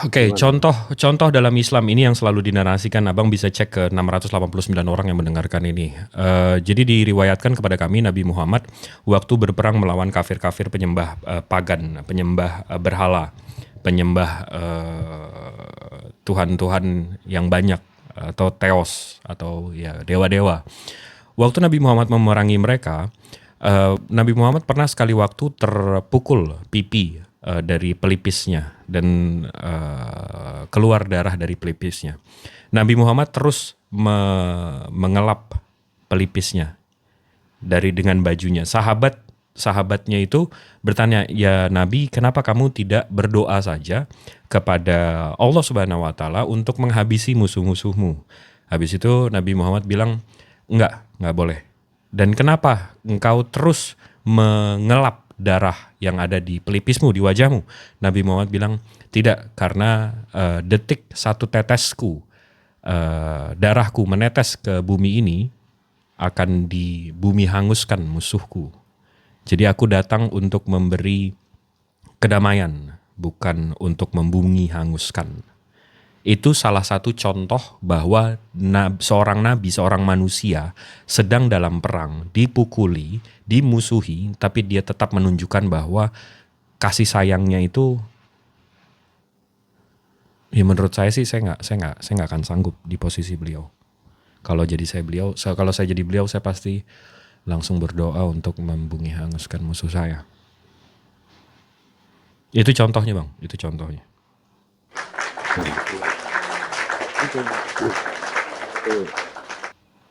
Oke, contoh dalam Islam ini yang selalu dinarasikan, Abang bisa cek ke 689 orang yang mendengarkan ini. Jadi diriwayatkan kepada kami Nabi Muhammad waktu berperang melawan kafir-kafir penyembah pagan, penyembah berhala, penyembah tuhan-tuhan yang banyak atau teos atau ya dewa-dewa. Waktu Nabi Muhammad memerangi mereka, Nabi Muhammad pernah sekali waktu terpukul pipi dari pelipisnya dan keluar darah dari pelipisnya. Nabi Muhammad terus mengelap pelipisnya dengan bajunya. Sahabatnya itu bertanya, "Ya Nabi, kenapa kamu tidak berdoa saja kepada Allah Subhanahu wa taala untuk menghabisi musuh-musuhmu?" Habis itu Nabi Muhammad bilang, "Enggak boleh. Dan kenapa engkau terus mengelap darah yang ada di pelipismu, di wajahmu. Nabi Muhammad bilang, tidak, karena detik satu tetesku darahku menetes ke bumi ini, akan di bumi hanguskan musuhku. Jadi aku datang untuk memberi kedamaian, bukan untuk membumi hanguskan. Itu salah satu contoh bahwa seorang nabi, seorang manusia sedang dalam perang, dipukuli, dimusuhi, tapi dia tetap menunjukkan bahwa kasih sayangnya itu, ya menurut saya sih saya nggak akan sanggup di posisi beliau. Kalau saya jadi beliau, saya pasti langsung berdoa untuk membumi hanguskan musuh saya. Itu contohnya Bang, itu contohnya.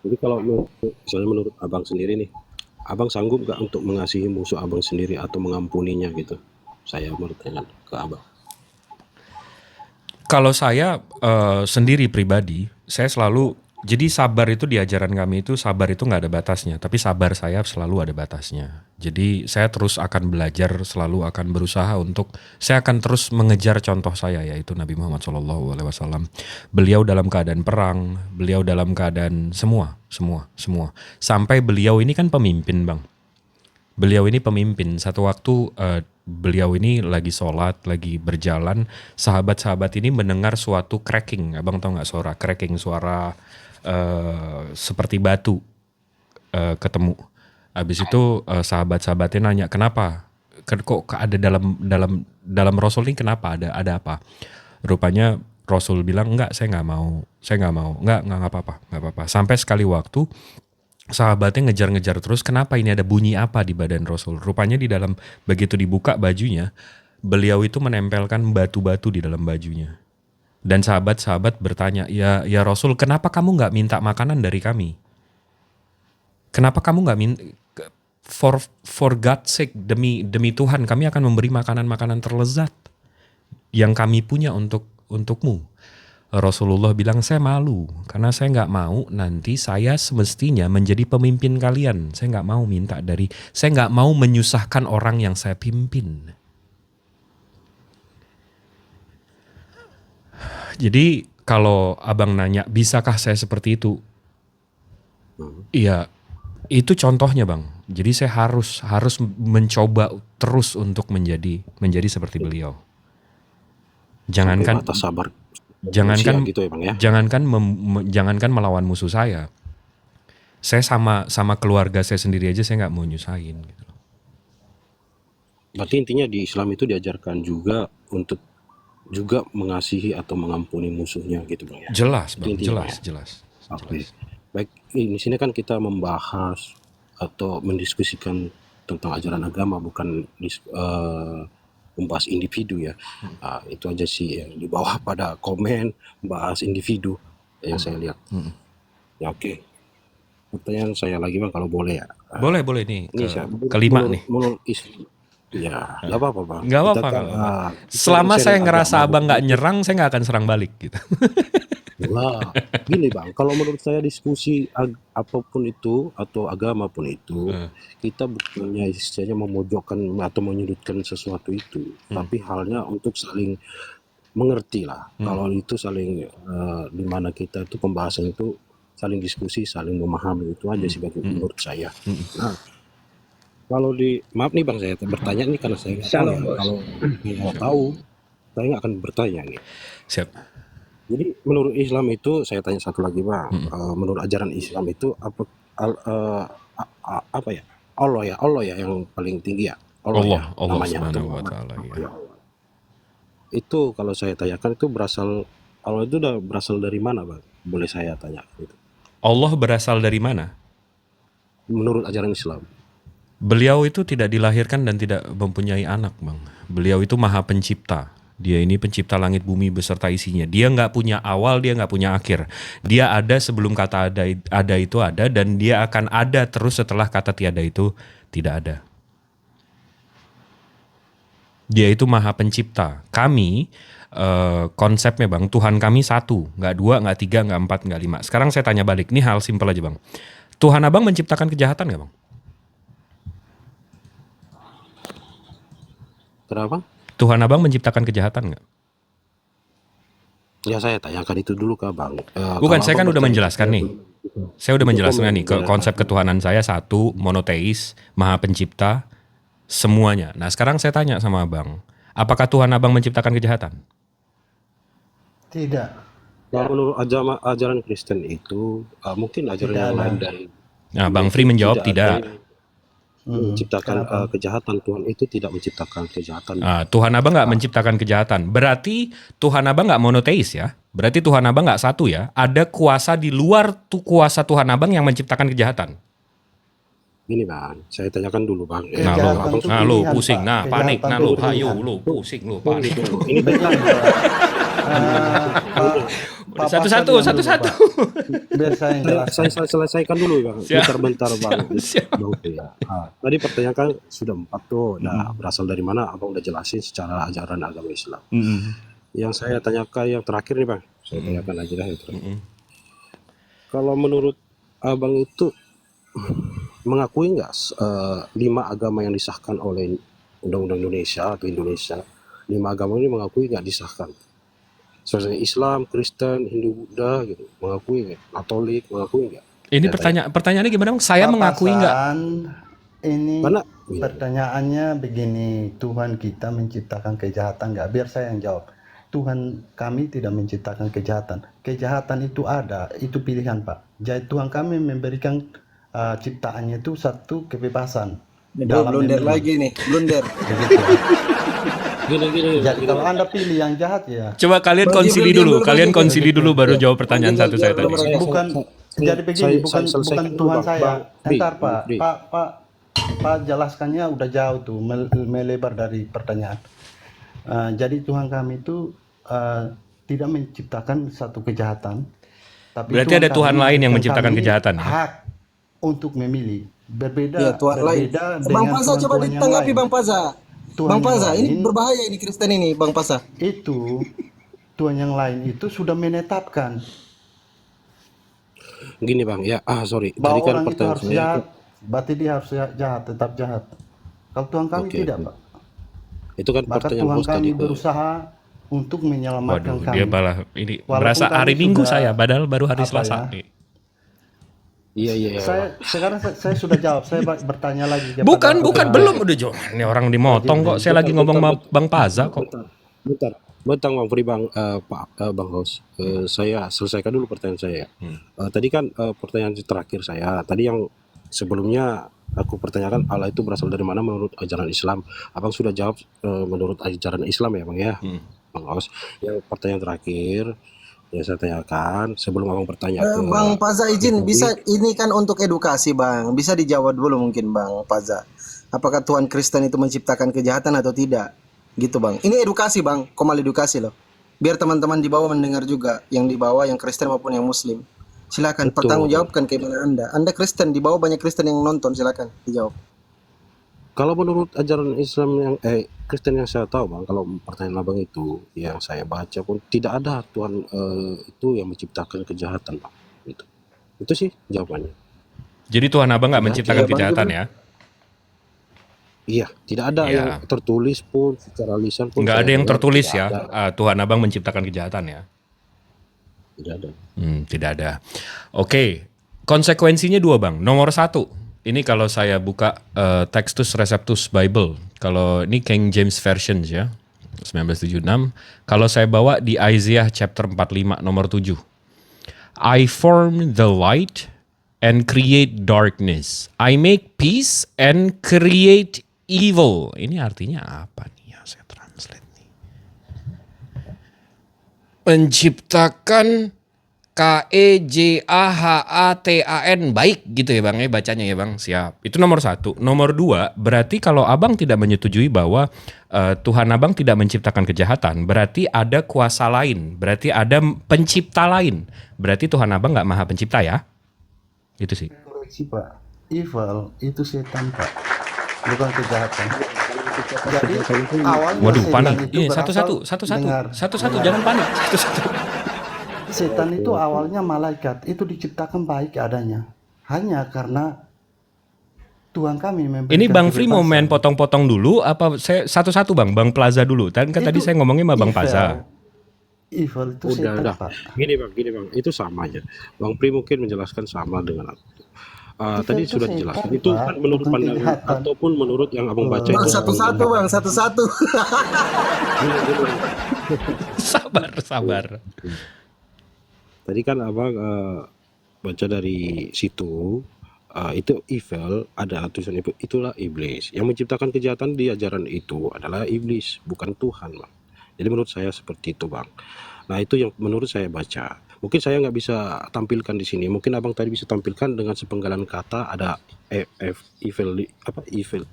Jadi kalau misalnya menurut abang sendiri nih, abang sanggup nggak untuk mengasihi musuh abang sendiri atau mengampuninya gitu? Saya bertanya ke abang. Kalau saya sendiri pribadi, saya selalu, jadi sabar itu di ajaran kami itu, sabar itu nggak ada batasnya, tapi sabar saya selalu ada batasnya. Jadi saya terus akan belajar, selalu akan berusaha untuk, saya akan terus mengejar contoh saya, yaitu Nabi Muhammad SAW. Beliau dalam keadaan perang, beliau dalam keadaan semua. Sampai beliau ini kan pemimpin Bang. Beliau ini pemimpin, satu waktu beliau ini lagi sholat, lagi berjalan, sahabat-sahabat ini mendengar suatu cracking. Abang tahu nggak suara cracking, suara seperti batu ketemu. Habis itu sahabat-sahabatnya nanya, kenapa? Kok ada dalam Rasul ini kenapa? Ada apa? Rupanya Rasul bilang, enggak, saya nggak mau, nggak apa-apa. Sampai sekali waktu sahabatnya ngejar-ngejar terus, kenapa ini ada bunyi apa di badan Rasul? Rupanya di dalam, begitu dibuka bajunya, beliau itu menempelkan batu-batu di dalam bajunya. Dan sahabat-sahabat bertanya, ya Rasul, kenapa kamu nggak minta makanan dari kami? Kenapa kamu nggak minta? For God's sake, demi Tuhan, kami akan memberi makanan-makanan terlezat yang kami punya untukmu. Rasulullah bilang, saya malu karena saya nggak mau nanti saya semestinya menjadi pemimpin kalian. Saya nggak mau menyusahkan orang yang saya pimpin. Jadi kalau abang nanya, bisakah saya seperti itu? Iya, itu contohnya Bang. Jadi saya harus mencoba terus untuk menjadi seperti beliau. Jangankan sabar. Jangankan gitu ya, Bang, ya? jangankan melawan musuh saya. Saya sama keluarga saya sendiri aja saya nggak mau nyusahin. Gitu. Berarti intinya di Islam itu diajarkan juga untuk juga mengasihi atau mengampuni musuhnya gitu Bang ya. Jelas Bang, Intinya, jelas. Oke. Baik, di sini kan kita membahas atau mendiskusikan tentang ajaran agama, bukan membahas individu ya. Itu aja sih yang di bawah pada komen bahas individu yang saya lihat. Ya oke. Pertanyaan saya lagi Bang kalau boleh ya. Boleh nih. Kelima nih. Ya, nggak apa-apa Bang. Nggak apa-apa. Selama saya ngerasa abang nggak nyerang, saya nggak akan serang balik gitu. Wah, gini Bang, kalau menurut saya diskusi apapun itu atau agama pun itu, kita bukannya istilahnya memojokkan atau menyudutkan sesuatu itu, tapi halnya untuk saling mengerti lah. Kalau itu saling di mana kita itu pembahasan itu saling diskusi, saling memahami, itu aja sih menurut saya. Nah, kalau maaf nih Bang, saya bertanya nih karena saya nggak tahu. Kalau nggak tahu, saya nggak akan bertanya nih. Siap. Jadi menurut Islam itu, saya tanya satu lagi Bang, menurut ajaran Islam itu apa ya? Allah ya yang paling tinggi ya. Allah namanya. Subhanahu wa ta'ala. Ya. Itu kalau saya tanyakan itu Allah itu udah berasal dari mana Bang? Boleh saya tanya gitu. Allah berasal dari mana? Menurut ajaran Islam. Beliau itu tidak dilahirkan dan tidak mempunyai anak Bang. Beliau itu maha pencipta. Dia ini pencipta langit bumi beserta isinya. Dia nggak punya awal, dia nggak punya akhir. Dia ada sebelum kata ada itu ada, dan dia akan ada terus setelah kata tiada itu tidak ada. Dia itu maha pencipta. Kami konsepnya Bang, Tuhan kami satu, nggak dua, nggak tiga, nggak empat, nggak lima. Sekarang saya tanya balik, ini hal simpel aja Bang. Tuhan abang menciptakan kejahatan nggak Bang? Kenapa? Tuhan abang menciptakan kejahatan nggak? Ya saya tanyakan itu dulu ke abang. Bukan, Kalau saya kan abang udah percaya menjelaskan nih. Saya udah menjelaskan nih konsep ketuhanan saya satu, monoteis, maha pencipta, semuanya. Nah sekarang saya tanya sama abang, apakah Tuhan abang menciptakan kejahatan? Tidak. Kalau menurut ajaran Kristen itu mungkin ajaran Tidak yang ada. lain dari Nah Bang Fri menjawab ada tidak. yang menciptakan kejahatan. Tuhan itu tidak menciptakan kejahatan. Nah, Tuhan abang nggak menciptakan kejahatan. Berarti Tuhan abang nggak monoteis ya? Berarti Tuhan abang nggak satu ya? Ada kuasa di luar kuasa Tuhan abang yang menciptakan kejahatan. Gini bang, saya tanyakan dulu bang. Nah Kejahatan lo, itu nah lo pilihan, pusing, Pak. nah panik, Kejahatan nah itu lo, pilihan. hayo lo pusing lo panik. Ini benar. Satu-satu. Biar saya yang jelaskan. Saya selesaikan dulu bang. Bentar bang. Siap. Ya. Tadi pertanyaan kan sudah 4 tuh. Nah, berasal dari mana? Abang udah jelasin secara ajaran agama Islam. Yang saya tanyakan yang terakhir nih bang. Saya tanyakan aja dah yang terakhir. Kalau menurut abang itu mengakui nggak 5 agama yang disahkan oleh Undang-Undang Indonesia atau Indonesia, 5 agama ini mengakui nggak disahkan? Seperti Islam, Kristen, Hindu, Buddha gitu, mengakui nggak? Katolik mengakui nggak? Ini pertanyaannya gimana bang? Saya mengakui nggak? Ini Karena pertanyaannya begini, Tuhan kita menciptakan kejahatan nggak? Biar saya yang jawab. Tuhan kami tidak menciptakan kejahatan. Kejahatan itu ada, itu pilihan Pak. Jadi Tuhan kami memberikan ciptaannya itu satu kebebasan. Blunder lagi nih, blunder. Gini. Jadi kalau Anda pilih yang jahat ya. Coba kalian konsili dulu, baru jawab pertanyaan satu saya tadi. Bukan jadi begini, bukan selesaikan dulu, Tuhan Bang. saya. Bang, Ntar Bri. Pak jelaskannya udah jauh tuh, melebar dari pertanyaan. Jadi Tuhan kami itu tidak menciptakan satu kejahatan. Tapi Berarti ada Tuhan kami lain yang memberikan menciptakan kami kejahatan, ya? Hak untuk memilih. Berbeda, Ya, Tuhan lain. berbeda Bang dengan Paza coba Tuhan-Tuhan yang ditanggapi lain. Bang Paza. Tuhan Bang yang Paza, ini lain berbahaya ini Kristen ini, Bang Paza. itu Tuhan yang lain itu sudah menetapkan Gini bang, ya sorry. bahwa Tadi kan orang itu pertanyaan harus saya jahat, berarti dia harus jahat, tetap jahat. Kalau Tuhan kami Oke, tidak, oke. Pak. itu kan Maka pertanyaan Tuhan host tadi kami ke berusaha untuk menyelamatkan Waduh, kami. dia malah ini Walaupun berasa kami hari Minggu sudah, saya, padahal baru hari apa Selasa. ya, nih. Iya. Sekarang saya sudah jawab. Saya bertanya lagi. Bukan, belum udah jawab. Ini orang dimotong kok. Saya lagi ngomong sama Bang Paza kok. Bentar Bang Fri, Bang Bang Host. Saya selesaikan dulu pertanyaan saya. Tadi kan pertanyaan terakhir saya. Tadi yang sebelumnya aku pertanyakan Allah itu berasal dari mana menurut ajaran Islam. Abang sudah jawab menurut ajaran Islam ya Bang ya. Bang Host. Yang pertanyaan terakhir yang saya tanyakan sebelum abang bertanya ke Bang Paza izin, bisa ini kan untuk edukasi Bang. Bisa dijawab dulu mungkin Bang Paza. Apakah Tuhan Kristen itu menciptakan kejahatan atau tidak? Gitu Bang. Ini edukasi Bang, komal edukasi loh. Biar teman-teman di bawah mendengar juga, yang di bawah yang Kristen maupun yang Muslim. Silakan Betul. pertanggungjawabkan keimanan Anda. Anda Kristen, di bawah banyak Kristen yang nonton, silakan dijawab. Kalau menurut ajaran Islam yang Kristen yang saya tahu Bang, kalau pertanyaan abang itu yang saya baca pun tidak ada Tuhan itu yang menciptakan kejahatan Bang. Itu sih jawabannya. Jadi Tuhan abang nggak menciptakan Bang, kejahatan itu ya? Iya, tidak ada Iya. yang tertulis pun secara lisan pun. Nggak saya ada yang dengar tertulis tidak ya? ada. Tuhan abang menciptakan kejahatan ya? Tidak ada. Tidak ada. Oke, konsekuensinya 2 Bang. Nomor 1. Ini kalau saya buka Textus Receptus Bible, kalau ini King James Version ya, 1976. Kalau saya bawa di Isaiah chapter 45 nomor 7. I form the light and create darkness. I make peace and create evil. Ini artinya apa nih ya? Saya translate nih. Menciptakan KEJAHATAN, baik gitu ya Bang ya bacanya ya Bang. Siap. Itu nomor 1. Nomor 2, berarti kalau Abang tidak menyetujui bahwa Tuhan Abang tidak menciptakan kejahatan, berarti ada kuasa lain, berarti ada pencipta lain. Berarti Tuhan Abang nggak maha pencipta ya? Itu sih. Koreksi Pak. Evil itu setan Pak, bukan kejahatan. Jadi awalnya Waduh, setan panik. itu Ini berasal- satu-satu, jangan panik. Satu-satu. Setan itu awalnya malaikat, itu diciptakan baik adanya. Hanya karena Tuhan kami memberikan Ini Bang Fri mau kebebasan. main potong-potong dulu apa saya satu-satu Bang Plaza dulu. Kan tadi saya ngomongin sama Bang Plaza. Evil itu setan, Udah. Pak. Gini bang, itu sama aja. Bang Pri mungkin menjelaskan sama dengan aku. Tadi Itu sudah setan, dijelaskan. Pak. Itu kan menurut Bukan pandangan kejahatan. ataupun menurut yang abang baca Bang, itu. satu-satu bang, satu-satu. Sabar. Tadi kan abang baca dari situ. Itu evil, ada tulisan evil, itulah iblis. Yang menciptakan kejahatan di ajaran itu adalah iblis, bukan Tuhan, Bang. Jadi menurut saya seperti itu, Bang. Nah, itu yang menurut saya baca. Mungkin saya nggak bisa tampilkan di sini. Mungkin abang tadi bisa tampilkan dengan sepenggalan kata ada evil ya. Devil.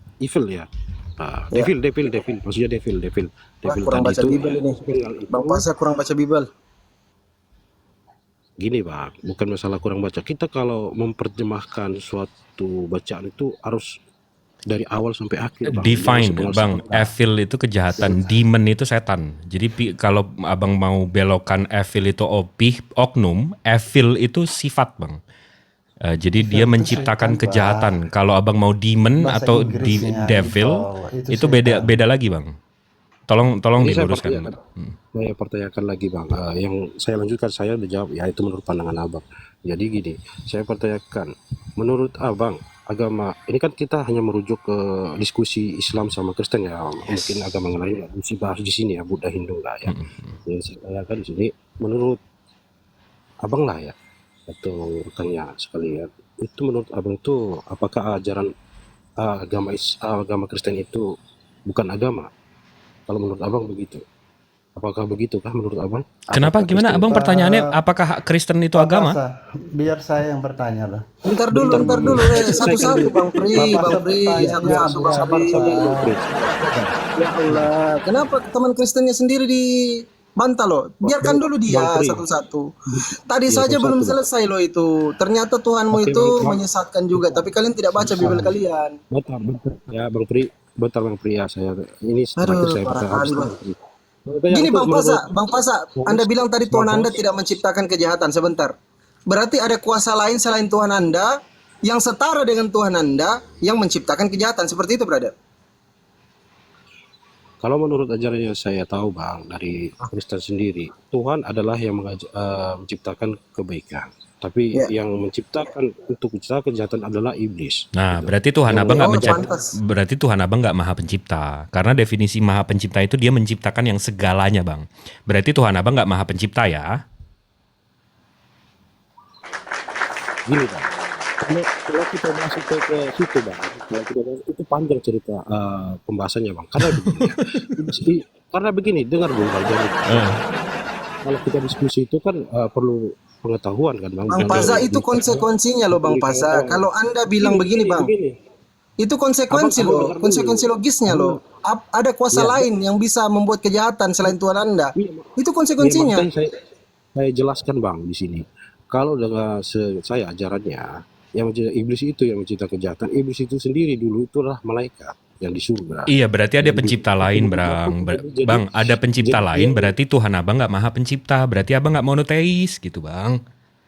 Maksudnya devil. Wah, kurang tadi baca itu Bible ini. sepenggal itu. Bang Pasa kurang baca Bible. Gini bang, bukan masalah kurang baca. Kita kalau memperjemahkan suatu bacaan itu harus dari awal sampai akhir bang. Define Jangan Bang, sepenggal. evil itu kejahatan, demon itu setan. Jadi kalau Abang mau belokkan evil itu oknum, evil itu sifat Bang. Jadi dia menciptakan setan, Pak. kejahatan. Kalau Abang mau demon Bahasa atau Inggrisnya devil itu setan. beda lagi Bang. Tolong Ini saya diluruskan. saya pertanyakan lagi bang. Yang saya lanjutkan, saya udah jawab ya, itu menurut pandangan abang. Jadi gini, saya pertanyakan, menurut abang agama ini kan kita hanya merujuk ke diskusi Islam sama Kristen ya, mungkin agama yang lain nggak bisa bahas di sini ya, Buddha, Hindu nggak ya. Jadi saya tanyakan di sini, menurut abang lah ya, atau tanya sekalian, itu menurut abang tuh apakah ajaran agama Kristen itu bukan agama? Kalau menurut abang begitu, apakah begitu kah menurut abang? Kenapa? Apakah Gimana Kristen- Abang pertanyaannya? Apakah Kristen itu Pak agama? Pasa, biar saya yang bertanya lah. Bentar dulu. Satu-satu Bang Pri, satu-satu Bang Pri. Ya Allah, kenapa teman Kristennya sendiri dibantah loh? Biarkan dulu dia Bang Pri. satu-satu. Tadi Ya, saja satu-satu, belum Bang. selesai loh itu. Ternyata Tuhanmu Oke, itu Bang. menyesatkan juga, tapi kalian tidak baca Bible kalian. Bentar. Ya Bang Pri, bentar Bang Pri ya, saya ini Aduh, terakhir saya parah bertanya. kali, Bang. Makanya Gini untuk Bang Pasa, Anda bilang tadi Tuhan Bang Anda Pasa. tidak menciptakan kejahatan. Sebentar. Berarti ada kuasa lain selain Tuhan Anda yang setara dengan Tuhan Anda yang menciptakan kejahatan. Seperti itu, brother. Kalau menurut ajaran yang saya tahu bang dari Kristen sendiri, Tuhan adalah yang menciptakan kebaikan, tapi Ya. yang menciptakan untuk menciptakan kejahatan adalah iblis. Nah, Gitu. berarti Tuhan Yang Abang nggak Oh, mencipta. pantas. Berarti Tuhan Abang nggak maha pencipta. Karena definisi maha pencipta itu dia menciptakan yang segalanya, Bang. Berarti Tuhan Abang nggak maha pencipta ya? Gini bang, kalau kita masuk ke situ bang, kalau kita masuk, itu panjang cerita pembahasannya bang. Karena begini, dengar dulu bang. Jadi, kalau kita diskusi itu kan perlu pengetahuan kan bang. Bang Pasa, itu konsekuensinya loh Bang Pasa. Kalau Anda bilang begini Bang, itu konsekuensi Abang loh, dengar dulu. konsekuensi logisnya loh. Ada kuasa lain yang bisa membuat kejahatan selain Tuhan Anda. Itu konsekuensinya. Ya, makanya saya jelaskan bang di sini. Kalau dengan saya ajarannya, yang iblis itu yang mencipta kejahatan, iblis itu sendiri dulu itu adalah malaikat yang di surga. Iya, berarti ada pencipta lain, Bang. Bang, ada pencipta lain, berarti Tuhan Abang nggak maha pencipta. Berarti Abang nggak monoteis gitu, Bang.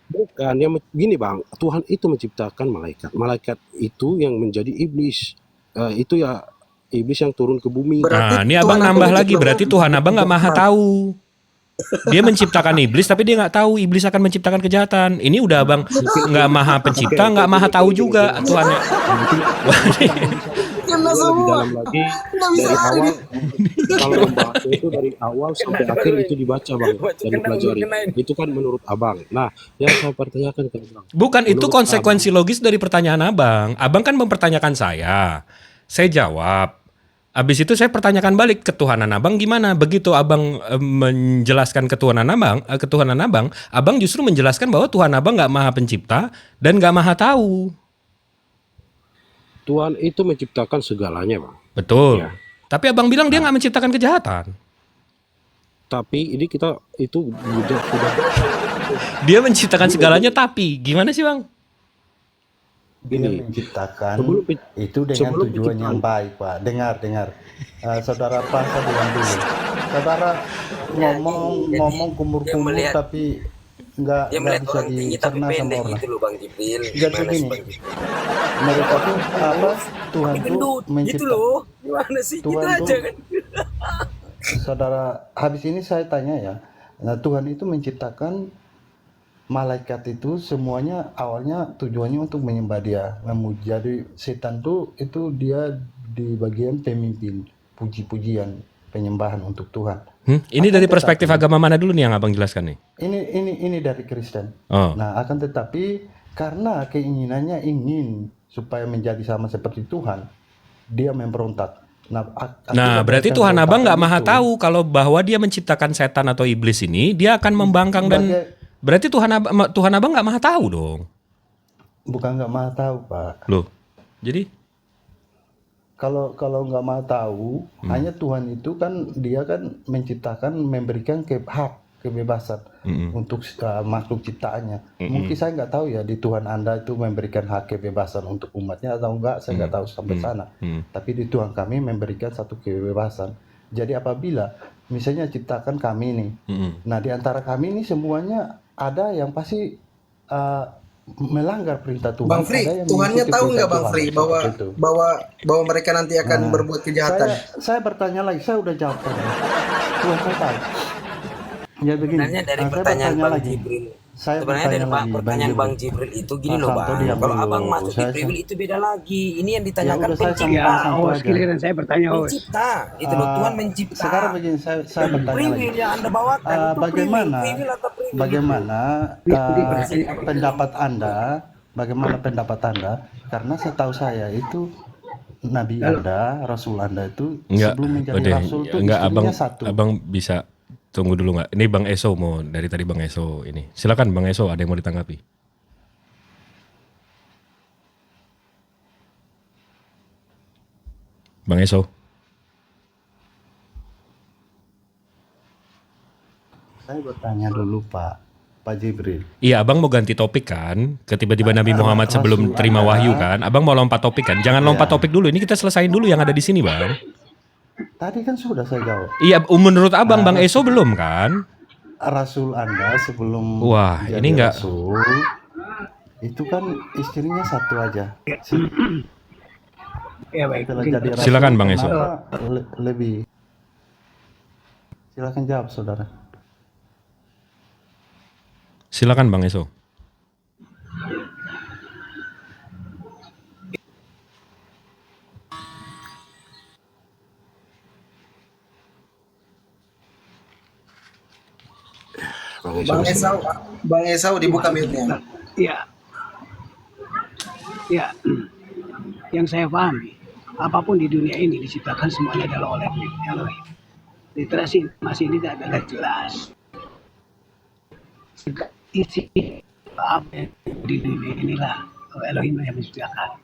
Bukan, yang gini bang, Tuhan itu menciptakan malaikat. Malaikat itu yang menjadi iblis. Itu ya iblis yang turun ke bumi. Nah, ini Abang nambah lagi, berarti Tuhan Abang nggak maha tahu. Dia menciptakan iblis, tapi dia nggak tahu iblis akan menciptakan kejahatan. Ini udah Abang nggak maha pencipta, nggak maha tahu juga Tuhannya. Kena Lebih semua. dalam lagi Nggak bisa dari lari awal, nih. kalau membahasnya itu dari awal sampai akhir itu dibaca bang dan dipelajari. Itu kan menurut abang. Nah, yang saya pertanyakan ke abang. Bukan, itu Menurut konsekuensi logis dari pertanyaan Abang. Abang kan mempertanyakan saya jawab. Habis itu saya pertanyakan balik ketuhanan Abang gimana? Begitu Abang menjelaskan ketuhanan Abang, Abang justru menjelaskan bahwa Tuhan Abang nggak maha pencipta dan nggak maha tahu. Tuhan itu menciptakan segalanya bang. Betul. Ya. Tapi Abang bilang dia nggak menciptakan kejahatan. Tapi ini kita itu sudah Dia menciptakan segalanya tapi gimana sih Bang? Dia Gini, menciptakan sebelum- itu dengan sebelum tujuan yang baik, Pak. Dengar. Saudara Pasa bilang dulu. Saudara ngomong kumur-kumur tapi nggak Dia melihat bisa orang tinggi tapi dicerna sama pendek orang. gitu loh Bang Jibril. Jadi Gimana sih begini, Bang Jibril? mereka tuh apa Tuhan Tapi tuh gendut gitu mencipta loh. Gimana sih? Gitu Tuhan aja tuh kan. saudara habis ini saya tanya ya. Nah, Tuhan itu menciptakan malaikat itu semuanya awalnya tujuannya untuk menyembah dia, memuji. Jadi setan tuh itu dia di bagian pemimpin, puji-pujian, penyembahan untuk Tuhan. Ini Akan dari perspektif tetapi agama mana dulu nih yang abang jelaskan nih? ini dari Kristen. Oh. Nah, akan tetapi karena keinginannya ingin supaya menjadi sama seperti Tuhan, dia memberontak. Nah, Nah, akibat berarti dari Tuhan abang nggak pemberontakan maha itu, tahu kalau bahwa dia menciptakan setan atau iblis ini, dia akan membangkang dan berarti Tuhan abang nggak maha tahu dong. bukan nggak maha tahu, Pak. Loh, jadi Kalau nggak maha tahu, hanya Tuhan itu kan dia kan menciptakan, memberikan hak kebebasan untuk makhluk ciptaannya. Mungkin saya nggak tahu ya di Tuhan Anda itu memberikan hak kebebasan untuk umatnya atau enggak, saya nggak tahu sampai sana. Tapi di Tuhan kami memberikan satu kebebasan. Jadi apabila misalnya ciptakan kami nih, nah di antara kami ini semuanya ada yang pasti melanggar perintah Tuhan. Bang Fri, ada yang Tuhannya mengikuti tahu nggak perintah Bang Tuhan, Fri seperti itu. bahwa mereka nanti akan berbuat kejahatan? Saya bertanya lagi, saya udah jawab tadi. Tuhan saya tahu. Ya begini, Sebenarnya dari saya pertanyaan bertanya Bang lagi. Jibril. Saya Sebenarnya dari bertanya lagi, pertanyaan Bang Bang Jibril itu gini Pak loh Santo, Bang. diam Kalau dulu. Abang masuk di Saya- pribadi itu beda lagi. Ini yang Ya ditanyakan udah, saya sama pencipta. Bang Santo aja. Giliran saya bertanya, Pencipta, gitu loh. Tuhan mencipta. Sekarang begini, saya bertanya lagi. Priwil yang Anda bawakan itu Bagaimana priwil atau priwil bagaimana pendapat Anda? Bagaimana pendapat Anda? Karena setahu saya itu Nabi Anda, Rasul Anda itu enggak, sebelum menjadi udah, Rasul itu enggak abang, istrinya satu. abang bisa tunggu dulu nggak? Ini Bang Eso mau dari tadi Bang Eso ini. Silakan Bang Eso, ada yang mau ditanggapi? Bang Eso. Saya bertanya dulu Pak Jibril. Iya, abang mau ganti topik kan? Tiba-tiba Nabi Muhammad sebelum Rasul terima Anda- wahyu kan? Abang mau lompat topik kan? Jangan lompat topik dulu. Ini kita selesain dulu yang ada di sini, Bang. Tadi kan sudah saya jawab. Iya, menurut abang Bang Eso belum kan? Rasul Anda sebelum Wah, jadi ini enggak. Rasul itu kan istrinya satu aja. Ya baik. Setelah mungkin jadi Rasul, Silakan, Bang Eso. kenapa lebih? Silakan jawab, saudara. Silakan Bang Eso. Bang Esau dibuka mute-nya. Ya. Ya. Yang saya pahami, apapun di dunia ini diciptakan semuanya adalah oleh Elohim. Literasi masih ini adalah jelas. Isi apa yang di dunia inilah Elohim yang menciptakan.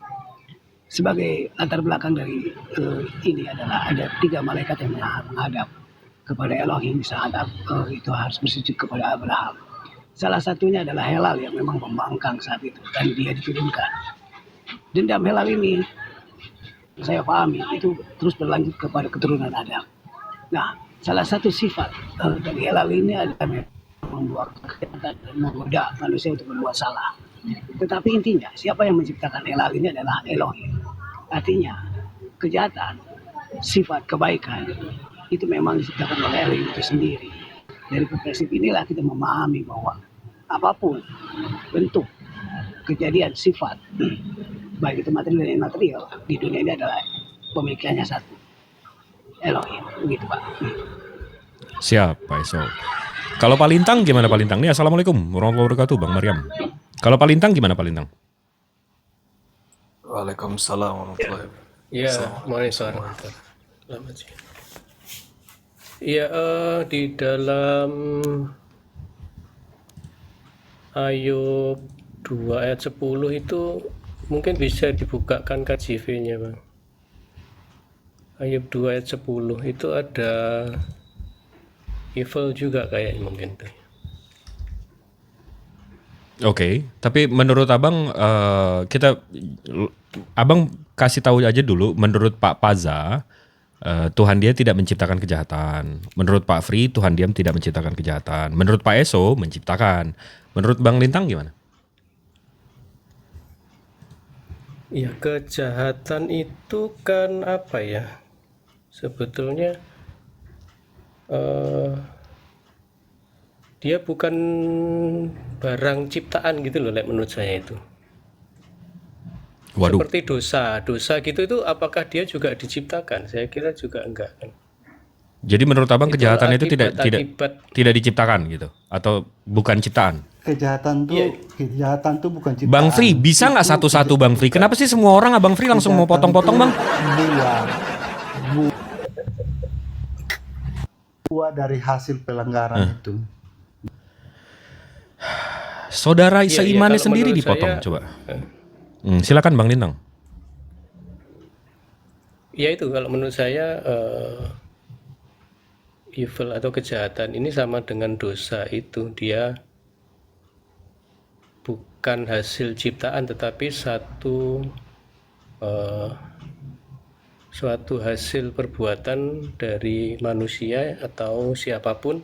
Sebagai latar belakang dari ini adalah ada 3 malaikat yang menghadap kepada Elohim saat itu harus bersujud kepada Abraham. Salah satunya adalah Helal yang memang membangkang saat itu dan dia diturunkan. Dendam Helal ini saya pahami itu terus berlanjut kepada keturunan Adam. Nah, salah satu sifat dari Helal ini adalah membuat kejahatan dan menggoda manusia untuk berbuat salah. Tetapi intinya siapa yang menciptakan Helal ini adalah Elohim. Artinya kejahatan, sifat kebaikan itu memang diciptakan oleh Elohim itu sendiri. Dari perspektif inilah kita memahami bahwa apapun bentuk kejadian sifat baik itu material dan immaterial di dunia ini adalah pemikirannya satu, Elohim, begitu Pak. Siap, Pak Eso. Kalau Pak Lintang gimana Pak Lintang? Nih, Assalamualaikum warahmatullahi wabarakatuh, Bang Maryam. Kalau Pak Lintang gimana Pak Lintang? Waalaikumsalam warahmatullahi wabarakatuh. Ya, mohon suara. Selamat siang. Ya, di dalam Ayub 2 ayat 10 itu mungkin bisa dibukakan KJV-nya, Bang. Ayub 2 ayat 10 itu ada evil juga kayaknya mungkin tuh. Oke, tapi menurut abang abang kasih tahu aja dulu. Menurut Pak Paza, Tuhan dia tidak menciptakan kejahatan. Menurut Pak Fri, Tuhan dia tidak menciptakan kejahatan. Menurut Pak Eso, menciptakan. Menurut Bang Lintang gimana? Ya, kejahatan itu kan apa ya? Sebetulnya dia bukan barang ciptaan gitu loh, menurut saya itu. Waduh. Seperti dosa gitu itu apakah dia juga diciptakan? Saya kira juga enggak kan. Jadi menurut Abang Itu kejahatan itu akibat- tidak diciptakan gitu atau bukan ciptaan? Kejahatan tuh bukan ciptaan. Bang Fri, bisa nggak satu-satu Bang Fri? Kenapa sih semua orang Abang Fri langsung mau potong-potong Bang? Buah dari hasil pelanggaran itu. Saudara Iya, seimannya kalau sendiri menurut dipotong, saya, coba. Silakan Bang Lintang. Ya itu kalau menurut saya evil atau kejahatan ini sama dengan dosa itu, dia bukan hasil ciptaan tetapi suatu hasil perbuatan dari manusia atau siapapun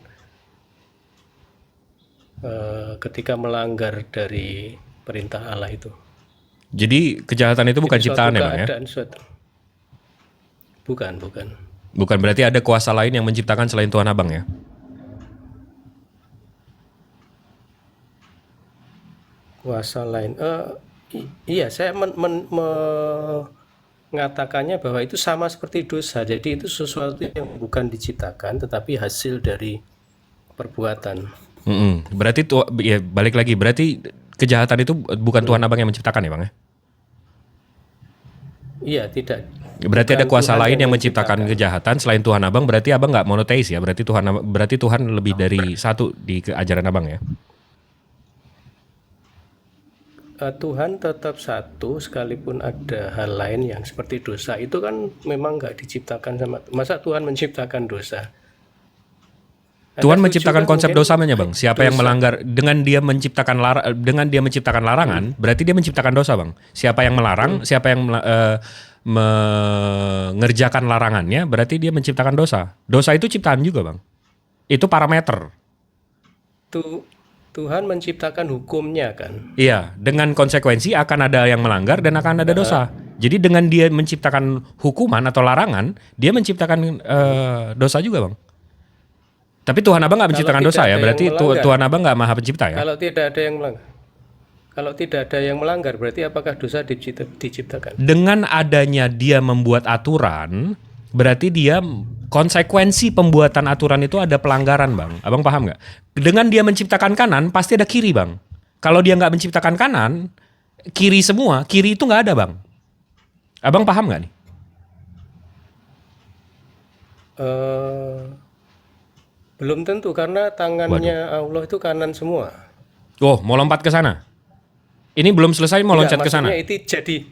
ketika melanggar dari perintah Allah itu. Jadi kejahatan itu bukan Jadi ciptaan ya suatu Bang ya? keadaan, bukan. Bukan berarti ada kuasa lain yang menciptakan selain Tuhan Abang ya? Kuasa lain. Iya, saya mengatakannya bahwa itu sama seperti dosa. Jadi itu sesuatu yang bukan diciptakan, tetapi hasil dari perbuatan. Berarti ya balik lagi. Berarti kejahatan itu bukan Tuhan Abang yang menciptakan ya Bang ya? Iya, tidak. Berarti ada Bukan kuasa Tuhan lain yang menciptakan. menciptakan kejahatan selain Tuhan Abang. Berarti Abang nggak monoteis ya? Berarti Tuhan lebih dari satu di ajaran Abang ya? Tuhan tetap satu sekalipun ada hal lain yang seperti dosa. Itu kan memang nggak diciptakan sama. Masa Tuhan menciptakan dosa? Tuhan Anda menciptakan setuju kan konsep mungkin dosanya Bang. Siapa yang dosa. melanggar dengan dia menciptakan larangan, berarti dia menciptakan dosa Bang. Siapa yang melarang, siapa yang mengerjakan larangannya, berarti dia menciptakan dosa. Dosa itu ciptaan juga Bang. Itu parameter. Tuhan menciptakan hukumnya kan. Iya, dengan konsekuensi akan ada yang melanggar dan akan ada dosa. Jadi dengan dia menciptakan hukuman atau larangan, dia menciptakan dosa juga Bang. Tapi Tuhan Abang nggak menciptakan Kalau dosa tidak ya, ada berarti yang melanggar. Tuhan Abang nggak maha pencipta ya? Kalau tidak ada yang melanggar, berarti apakah dosa diciptakan? Dengan adanya dia membuat aturan, berarti dia konsekuensi pembuatan aturan itu ada pelanggaran Bang. Abang paham nggak? Dengan dia menciptakan kanan, pasti ada kiri Bang. Kalau dia nggak menciptakan kanan, kiri semua, kiri itu nggak ada Bang. Abang paham nggak nih? Belum tentu karena tangannya Allah itu kanan semua. Oh, mau lompat ke sana? Ini belum selesai mau loncat ke sana? Maksudnya itu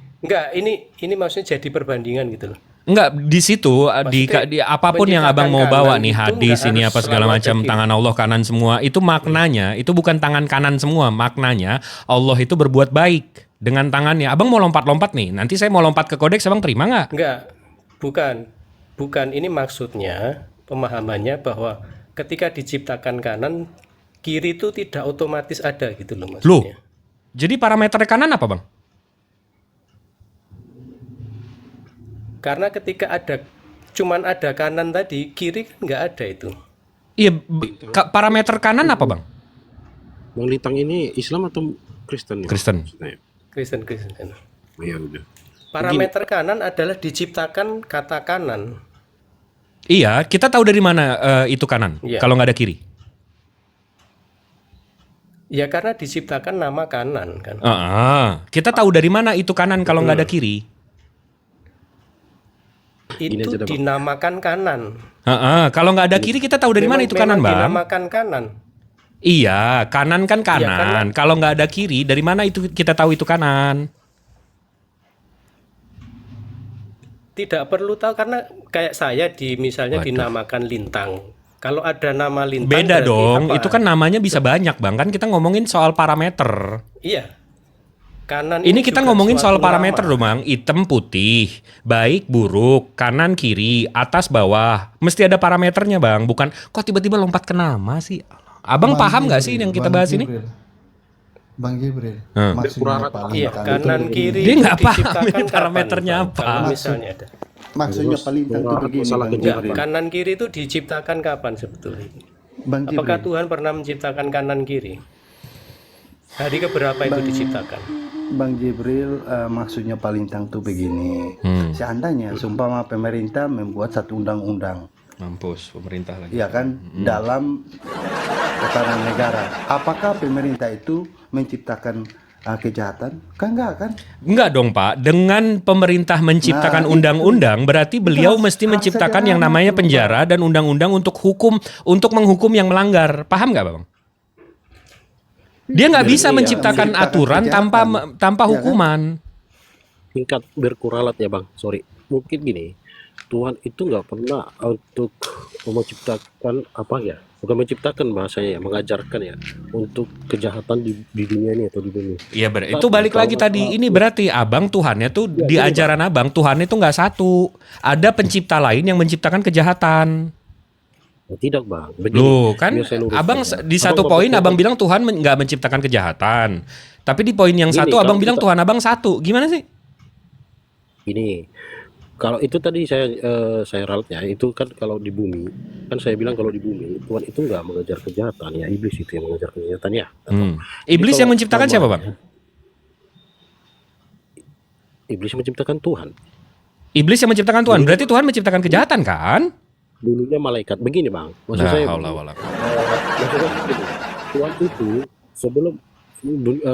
ini maksudnya jadi perbandingan gitu loh. Enggak, di situ di apapun yang Abang mau bawa nih, hadis ini apa segala macam, tangan Allah kanan semua, itu maknanya itu bukan tangan kanan semua, maknanya Allah itu berbuat baik dengan tangannya. Abang mau lompat-lompat nih, nanti saya mau lompat ke kodeks, Abang terima nggak? Enggak, bukan ini maksudnya pemahamannya bahwa ketika diciptakan kanan, kiri itu tidak otomatis ada gitu loh maksudnya. Loh, jadi parameter kanan apa Bang? Karena ketika cuman ada kanan tadi, kiri kan nggak ada itu. Iya, parameter kanan apa Bang? Bang Lintang ini Islam atau Kristen? Kristen. Kristen. Ya udah. Parameter kanan adalah diciptakan kata kanan. Iya, kita tahu dari mana itu kanan, Iya. kalau nggak ada kiri. Ya karena diciptakan nama kanan kan. Kita tahu dari mana itu kanan kalau nggak ada kiri. Itu dinamakan kanan. Kalau nggak ada kiri kita tahu dari mana itu kanan Bang? Dinamakan kanan. Iya, kanan kan kanan. Iya, karena- Kalau nggak ada kiri, dari mana itu kita tahu itu kanan? Tidak perlu tahu karena kayak saya misalnya dinamakan Lintang. Kalau ada nama Lintang Beda berarti dong, apa? itu kan namanya bisa banyak Bang. Kan kita ngomongin soal parameter. Iya. Kanan Ini kita juga ngomongin soal suatu parameter nama. loh, Bang. Hitam putih, baik buruk, kanan kiri, atas bawah. Mesti ada parameternya, Bang. Bukan kok tiba-tiba lompat ke nama sih. Abang paham nggak sih yang kita bahas ini? Bang Jibril, Hmm. maksudnya paling Iya, kanan kiri Dia itu nggak paham diciptakan ini kapan, parameternya Bang? apa. Kalau misalnya ada. Maksudnya paling tentu begini, Bang Enggak, Jibril. kanan kiri itu diciptakan kapan sebetulnya? Bang Apakah Jibril. Tuhan pernah menciptakan kanan kiri? Hari keberapa itu diciptakan? Bang Jibril, maksudnya paling tentu begini. Seandainya seumpama pemerintah membuat satu undang-undang, Mampus pemerintah lagi. ya kan, dalam tatanan negara, apakah pemerintah itu menciptakan kejahatan? Kan enggak kan? Enggak dong, Pak. Dengan pemerintah menciptakan Nah, undang-undang, berarti beliau mesti hak menciptakan sederhana yang namanya itu, penjara dan undang-undang untuk menghukum yang melanggar. Paham nggak, Bang? Dia nggak bisa menciptakan aturan tanpa hukuman. Tingkat berkuralat ya bang, sorry. Mungkin gini, Tuhan itu nggak pernah untuk menciptakan apa ya, bukan menciptakan bahasanya ya, mengajarkan ya untuk kejahatan di dunia ini atau di bumi. Iya itu balik lagi tadi. Ini berarti abang Tuhannya tuh di ajaran abang Tuhannya tuh nggak satu. Ada pencipta lain yang menciptakan kejahatan. Tidak bang. Loh kan biar saya luruskan, abang ya. di satu poin abang bilang Tuhan nggak menciptakan kejahatan. Tapi di poin yang Gini, satu abang kalau bilang kita- Tuhan abang satu. Gimana sih? Ini kalau itu tadi saya ralat ya, itu kan kalau di bumi, kan saya bilang kalau di bumi Tuhan itu nggak mengejar kejahatan ya, iblis itu yang mengejar kejahatan ya. Iblis kalau yang menciptakan siapa, Bang? Iblis menciptakan Tuhan. Iblis yang menciptakan Tuhan. Berarti Tuhan menciptakan kejahatan kan? Dulunya malaikat. Begini bang, maksud Nah, saya Allah, begini. Allah. Maksudnya begini, Tuhan itu sebelum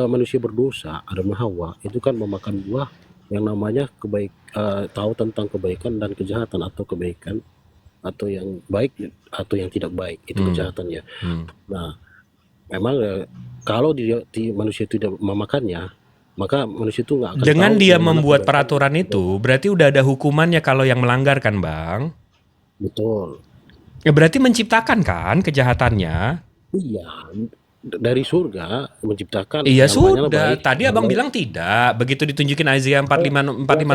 manusia berdosa, Adam dan Hawa itu kan memakan buah yang namanya tahu tentang kebaikan dan kejahatan, atau kebaikan atau yang baik atau yang tidak baik, itu kejahatannya. Nah, memang kalau manusia tidak memakannya, maka manusia itu nggak akan Dengan tahu dia yang mana membuat kebaikan. peraturan itu, berarti udah ada hukumannya kalau yang melanggar kan, Bang? Betul. Ya berarti menciptakan kan kejahatannya? Iya, dari surga menciptakan. Iya yang namanya sudah. baik. Tadi abang bilang tidak. Begitu ditunjukin Isaiah 45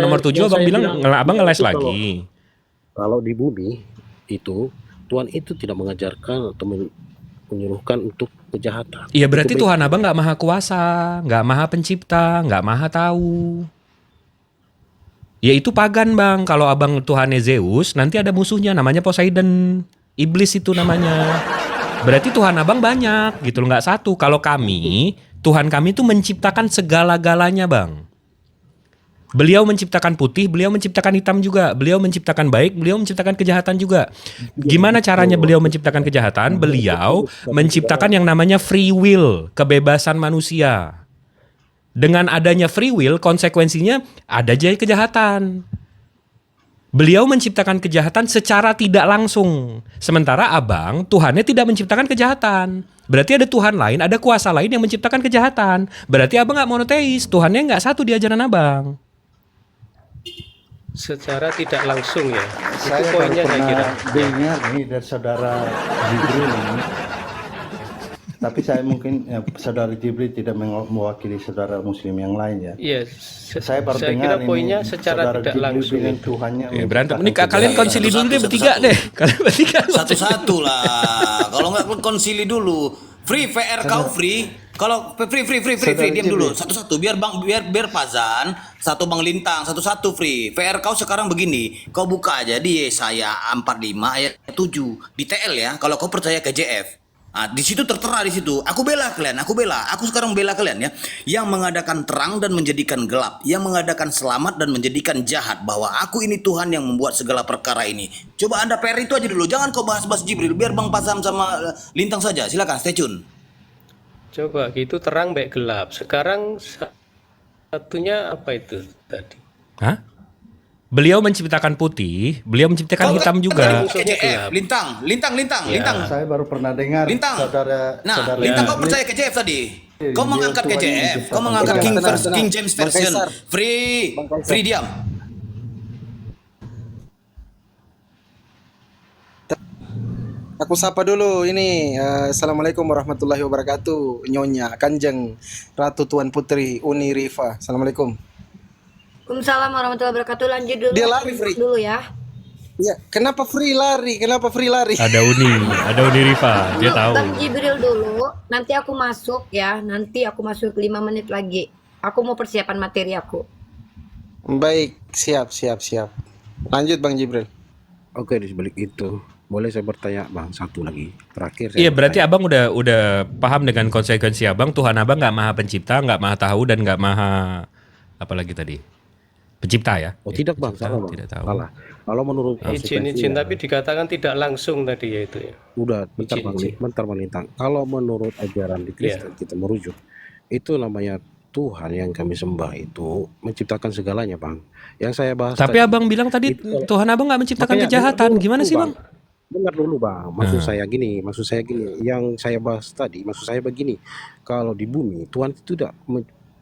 nomor 7, Yang abang saya bilang abang itu ngeles kalau- lagi. Kalau di bumi itu Tuhan itu tidak mengajarkan atau menyuruhkan untuk kejahatan. Iya berarti Itu Tuhan abang nggak maha kuasa, nggak maha pencipta, nggak maha tahu. Ya itu pagan, Bang. Kalau abang Tuhannya Zeus, nanti ada musuhnya namanya Poseidon. Iblis itu namanya. Berarti Tuhan abang banyak gitu loh, nggak satu. Kalau kami, Tuhan kami itu menciptakan segala-galanya, Bang. Beliau menciptakan putih, beliau menciptakan hitam juga. Beliau menciptakan baik, beliau menciptakan kejahatan juga. Gimana caranya beliau menciptakan kejahatan? Beliau menciptakan yang namanya free will, kebebasan manusia. Dengan adanya free will, konsekuensinya ada aja kejahatan. Beliau menciptakan kejahatan secara tidak langsung. Sementara abang, Tuhannya tidak menciptakan kejahatan. Berarti ada Tuhan lain, ada kuasa lain yang menciptakan kejahatan. Berarti abang nggak monoteis, Tuhannya nggak satu di ajaran abang. Secara tidak langsung ya. Itu Saya baru poinnya saya kira. pernah dengar nih dari saudara Jibril ini. Tapi saya mungkin saudara Jibril tidak mewakili saudara Muslim yang lain ya. Iya, Saya baru saya dengar kira poinnya ini secara saudara tidak Jibril langsung. bilang Tuhannya Berantem. Ini menciptakan kalian kejahatan. konsili dulu deh bertiga deh. Kalian bertiga. Satu-satu lah. Kalau nggak konsili dulu. Free VR kau free. Kalau free diam dulu. Satu-satu biar biar Pazan, satu Bang Lintang, satu-satu free. VR kau sekarang begini. Kau buka aja di Yesaya 45 ayat 7 di TL ya. Kalau kau percaya ke JF. Nah, di situ tertera di situ. Aku bela kalian, aku sekarang bela kalian ya. Yang mengadakan terang dan menjadikan gelap, yang mengadakan selamat dan menjadikan jahat, bahwa aku ini Tuhan yang membuat segala perkara ini. Coba Anda PR itu aja dulu. Jangan kau bahas-bahas Jibril, biar Bang Pasam sama Lintang saja. Silakan stay tune. Coba gitu terang baik gelap. Sekarang satunya apa itu tadi? Hah? Beliau menciptakan putih, beliau menciptakan hitam juga. KJF, Lintang. Saya baru pernah dengar Lintang. saudara Lintang kau percaya KJF tadi? Kau mengangkat KJF, kau mengangkat King James Version. Free diam. Aku sapa dulu ini. Assalamualaikum warahmatullahi wabarakatuh. Nyonya Kanjeng Ratu Tuan Putri Uni Rifa. Assalamualaikum. Waalaikumsalam warahmatullahi wabarakatuh. Lanjut dulu. Dia lari, Fri. Dulu ya. Ya, kenapa free lari? Kenapa free lari? Ada Uni Rifa, dia tahu. Bang Jibril dulu. Nanti aku masuk ya. Nanti aku masuk 5 menit lagi. Aku mau persiapan materi aku. Baik, siap. Lanjut Bang Jibril. Oke, di sebalik itu boleh saya bertanya Bang satu lagi terakhir. Iya, berarti abang udah paham dengan konsekuensi abang. Tuhan abang nggak maha pencipta, nggak maha tahu, dan nggak maha apa lagi tadi? Pencipta ya? Oh tidak Bang, salah Bang. Tidak tahu. Salah. Kalau menurut Izin tapi dikatakan tidak langsung tadi ya itu ya. Udah, bentar Bang Lintang. Kalau menurut ajaran di Kristen kita merujuk, itu namanya Tuhan yang kami sembah itu menciptakan segalanya Bang. Yang saya bahas Tapi tadi, abang bilang tadi Tuhan abang nggak menciptakan makanya kejahatan. dengar Gimana dulu, sih bang? Dengar dulu Bang. Maksud saya gini. Yang saya bahas tadi, maksud saya begini. Kalau di bumi Tuhan itu tidak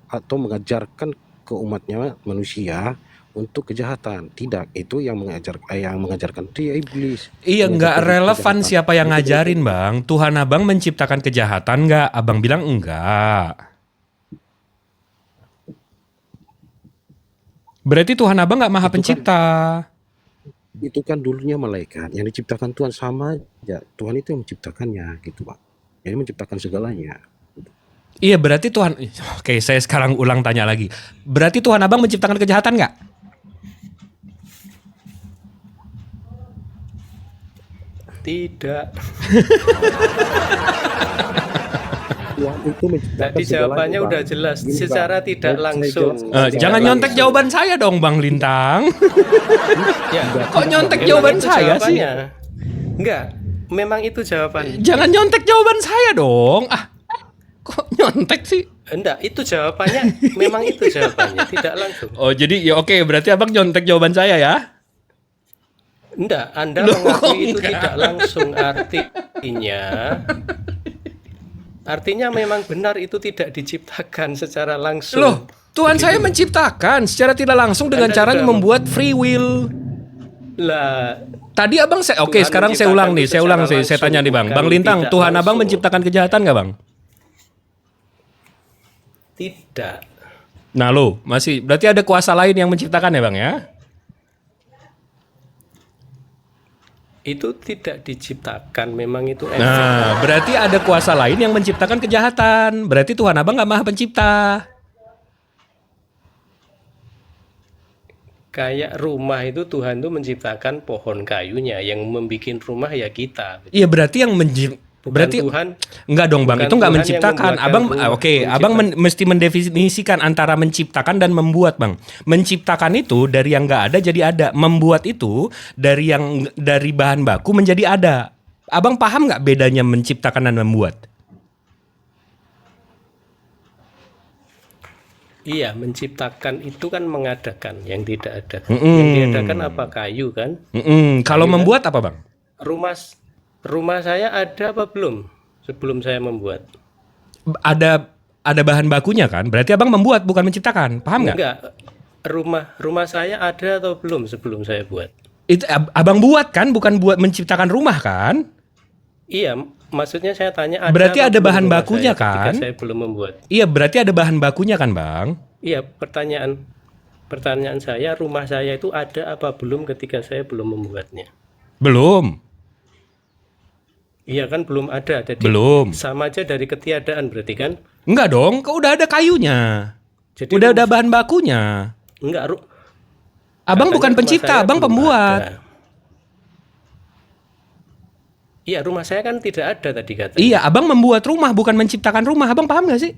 atau mengajarkan ke umatnya manusia untuk kejahatan. Tidak, itu yang mengajarkan dia iblis. Iya, nggak Mengajarkan relevan kejahatan. siapa yang ngajarin bang. Tuhan abang menciptakan kejahatan nggak? Abang bilang enggak. Berarti Tuhan abang nggak maha pencipta. Itu kan dulunya malaikat yang diciptakan Tuhan sama aja. Tuhan itu yang menciptakannya gitu Pak. Jadi menciptakan segalanya. Iya, berarti Tuhan. Oke, saya sekarang ulang tanya lagi. Berarti Tuhan abang menciptakan kejahatan nggak? Tidak. Tuhan itu menciptakan Tadi jawabannya segalanya, udah Bang. jelas. Gini, Secara Bang. tidak Saya langsung. jelaskan. Jangan nyontek jawaban saya dong Bang Lintang. Ya, Kok nyontek memang jawaban itu saya sih? jawabannya. Enggak, memang itu jawabannya. Jangan nyontek jawaban saya dong. Kok nyontek sih? Enggak, itu jawabannya. Memang itu jawabannya, tidak langsung. Oh, jadi ya oke, berarti abang nyontek jawaban saya ya? Enggak, Anda Loh, mengakui itu enggak? tidak langsung artinya memang benar itu tidak diciptakan secara langsung. Loh, Tuhan saya menciptakan secara tidak langsung dengan Anda cara sudah membuat free will. Lah, Tadi abang oke, Tuhan sekarang saya ulang nih, menciptakan itu saya secara tanya nih bang. langsung, Bang Lintang, tidak Tuhan abang langsung. menciptakan kejahatan nggak bang? Tidak. Nah lo, masih berarti ada kuasa lain yang menciptakan ya bang ya? Itu tidak diciptakan, memang itu efek. Nah, berarti ada kuasa lain yang menciptakan kejahatan. Berarti Tuhan abang nggak maha pencipta. Kayak rumah itu Tuhan tuh menciptakan pohon kayunya, yang membuat rumah ya kita. Iya, berarti yang berarti Tuhan. Enggak dong bang, Bukan itu nggak Tuhan menciptakan. yang Abang membuatkan rumah, oke, abang mesti mendefinisikan antara menciptakan dan membuat bang. Menciptakan itu dari yang nggak ada jadi ada. Membuat itu dari bahan baku menjadi ada. Abang paham nggak bedanya menciptakan dan membuat? Iya, menciptakan itu kan mengadakan, yang tidak ada. Yang diadakan apa? Kayu kan? Kalau Kayu membuat kan? apa bang? Rumah saya ada apa belum sebelum saya membuat? Ada bahan bakunya kan? Berarti abang membuat bukan menciptakan. Paham nggak? Enggak. Rumah saya ada atau belum sebelum saya buat? Itu abang buat kan, bukan buat menciptakan rumah kan? Iya, maksudnya saya tanya ada. Berarti apa ada belum bahan rumah bakunya saya ketika kan? saya belum membuat. Iya, berarti ada bahan bakunya kan bang? Iya, pertanyaan saya, rumah saya itu ada apa belum ketika saya belum membuatnya? Belum. Iya kan belum ada, jadi Belum. sama aja dari ketiadaan berarti kan? Enggak dong, kok udah ada kayunya. Jadi udah ada bahan bakunya. Enggak, Abang katanya bukan rumah pencipta, saya abang belum pembuat. ada. Iya, rumah saya kan tidak ada tadi katanya. Iya, abang membuat rumah, bukan menciptakan rumah. Abang paham gak sih?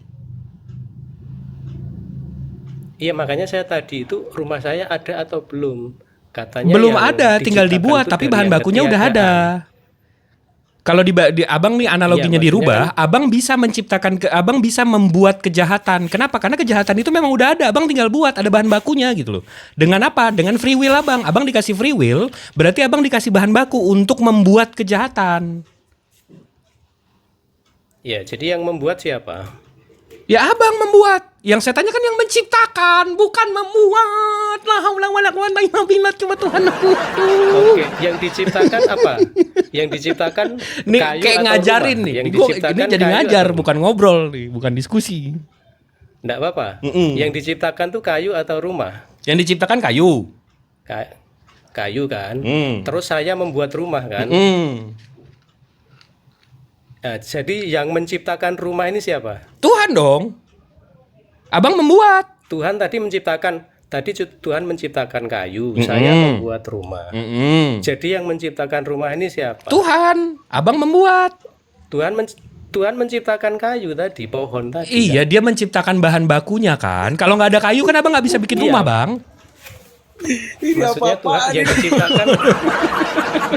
Iya, makanya saya tadi itu rumah saya ada atau belum? Katanya Belum yang ada, tinggal diciptakan dibuat, itu tapi dari bahan yang bakunya udah ada. ketiadaan. Kalau di abang nih analoginya Iya, dirubah, maksudnya abang bisa menciptakan, abang bisa membuat kejahatan. Kenapa? Karena kejahatan itu memang udah ada, abang tinggal buat, ada bahan bakunya gitu loh. Dengan apa? Dengan free will abang. Abang dikasih free will, berarti abang dikasih bahan baku untuk membuat kejahatan. Ya, jadi yang membuat siapa? Ya abang membuat. Yang saya tanya kan yang menciptakan, bukan membuat. La haula wala quwata illa billah, cuma Tuhan. Oke, yang diciptakan apa? Yang diciptakan Nih kayu kayak atau ngajarin rumah? nih. Yang Ini diciptakan jadi kayu ngajar, atau rumah? bukan ngobrol nih, bukan diskusi. Nggak apa-apa. Yang diciptakan tuh kayu atau rumah? Yang diciptakan kayu. Kayu kan. Terus saya membuat rumah kan. Nah, jadi yang menciptakan rumah ini siapa? Tuhan dong. Abang membuat. Tuhan tadi menciptakan. Tadi Tuhan menciptakan kayu, saya membuat rumah. Jadi yang menciptakan rumah ini siapa? Tuhan. Abang membuat. Tuhan menciptakan kayu tadi, pohon tadi. Iya, kan? dia menciptakan bahan bakunya kan. Kalau nggak ada kayu kan abang nggak bisa bikin rumah, Bang. Maksudnya Tuhan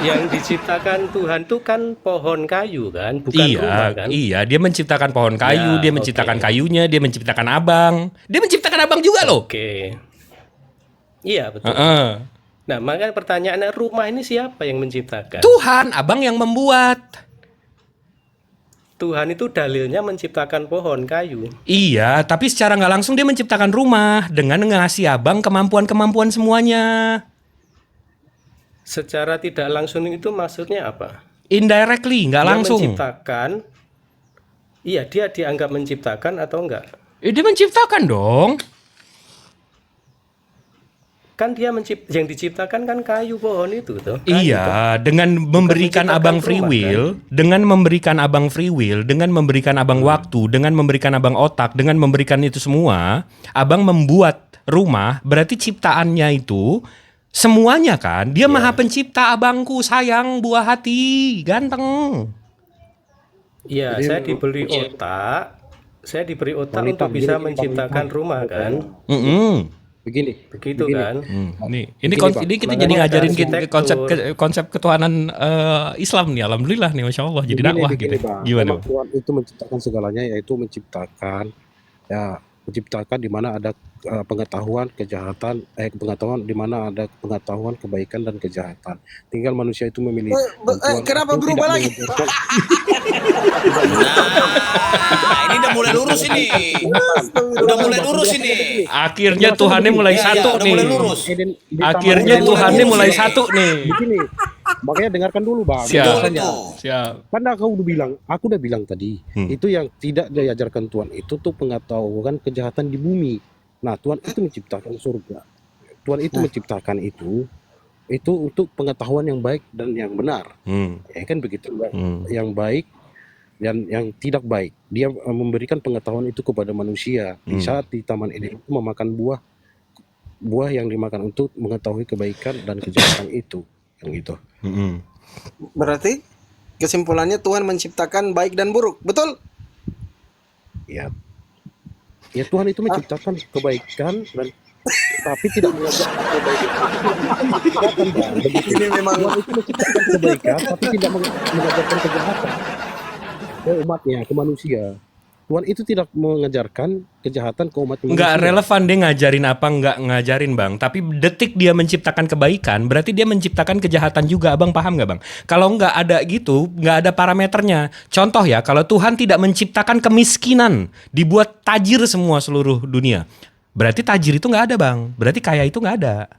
yang diciptakan Tuhan tuh kan pohon kayu kan, bukan rumah kan? Iya, dia menciptakan pohon kayu, Ya, dia menciptakan kayunya, dia menciptakan abang. Dia menciptakan abang juga loh. Oke. Iya, betul. Nah, makanya pertanyaannya rumah ini siapa yang menciptakan? Tuhan, abang yang membuat. Tuhan itu dalilnya menciptakan pohon kayu. Iya, tapi secara nggak langsung dia menciptakan rumah dengan ngasih abang kemampuan-kemampuan semuanya. Secara tidak langsung itu maksudnya apa? Indirectly, nggak Dia langsung. menciptakan. Iya, dia dianggap menciptakan atau enggak? Dia menciptakan dong. Kan dia yang diciptakan kan kayu pohon itu tuh. Iya, dengan memberikan abang free will, dengan memberikan abang free will, dengan memberikan abang waktu, dengan memberikan abang otak, dengan memberikan itu semua, abang membuat rumah, berarti ciptaannya itu semuanya kan. Dia maha pencipta, abangku, sayang, buah hati, ganteng. Iya, saya diberi otak. Saya diberi otak untuk bisa menciptakan rumah kan. Begini, begitu kan? Ini kita jadi ngajarin konsep ketuhanan Islam nih, alhamdulillah nih, masya Allah, jadi dakwah gitu. Gimana? Tuhan itu menciptakan segalanya, yaitu menciptakan di mana ada pengetahuan kejahatan, pengetahuan di mana ada pengetahuan kebaikan dan kejahatan. Tinggal manusia itu memilih. Kenapa berubah lagi? Ini udah mulai lurus ini. Udah mulai lurus ini. Akhirnya Tuhannya mulai satu nih. Akhirnya Tuhannya mulai satu nih. Begini, makanya dengarkan dulu Bang. Siap. Karena aku udah bilang tadi, itu yang tidak diajarkan Tuhan itu tuh pengetahuan kejahatan di bumi. Nah, Tuhan itu menciptakan surga. Tuhan itu menciptakan itu untuk pengetahuan yang baik dan yang benar. Ya kan begitu, yang baik dan yang tidak baik. Dia memberikan pengetahuan itu kepada manusia. Di saat di Taman Eden itu memakan buah yang dimakan untuk mengetahui kebaikan dan kejahatan itu, yang itu. Berarti kesimpulannya Tuhan menciptakan baik dan buruk, betul? Ya Tuhan itu menciptakan kebaikan dan tapi tidak mengajarkan kebaikan. Ini memang Tuhan itu menciptakan kebaikan tapi tidak mengajarkan kejahatan ke umatnya, ke manusia. Tuhan itu tidak mengajarkan kejahatan ke umat manusia. Nggak relevan dia ngajarin apa nggak ngajarin Bang. Tapi detik dia menciptakan kebaikan, berarti dia menciptakan kejahatan juga. Abang paham nggak Bang? Kalau nggak ada gitu, nggak ada parameternya. Contoh ya, kalau Tuhan tidak menciptakan kemiskinan, dibuat tajir semua seluruh dunia, berarti tajir itu nggak ada Bang. Berarti kaya itu nggak ada.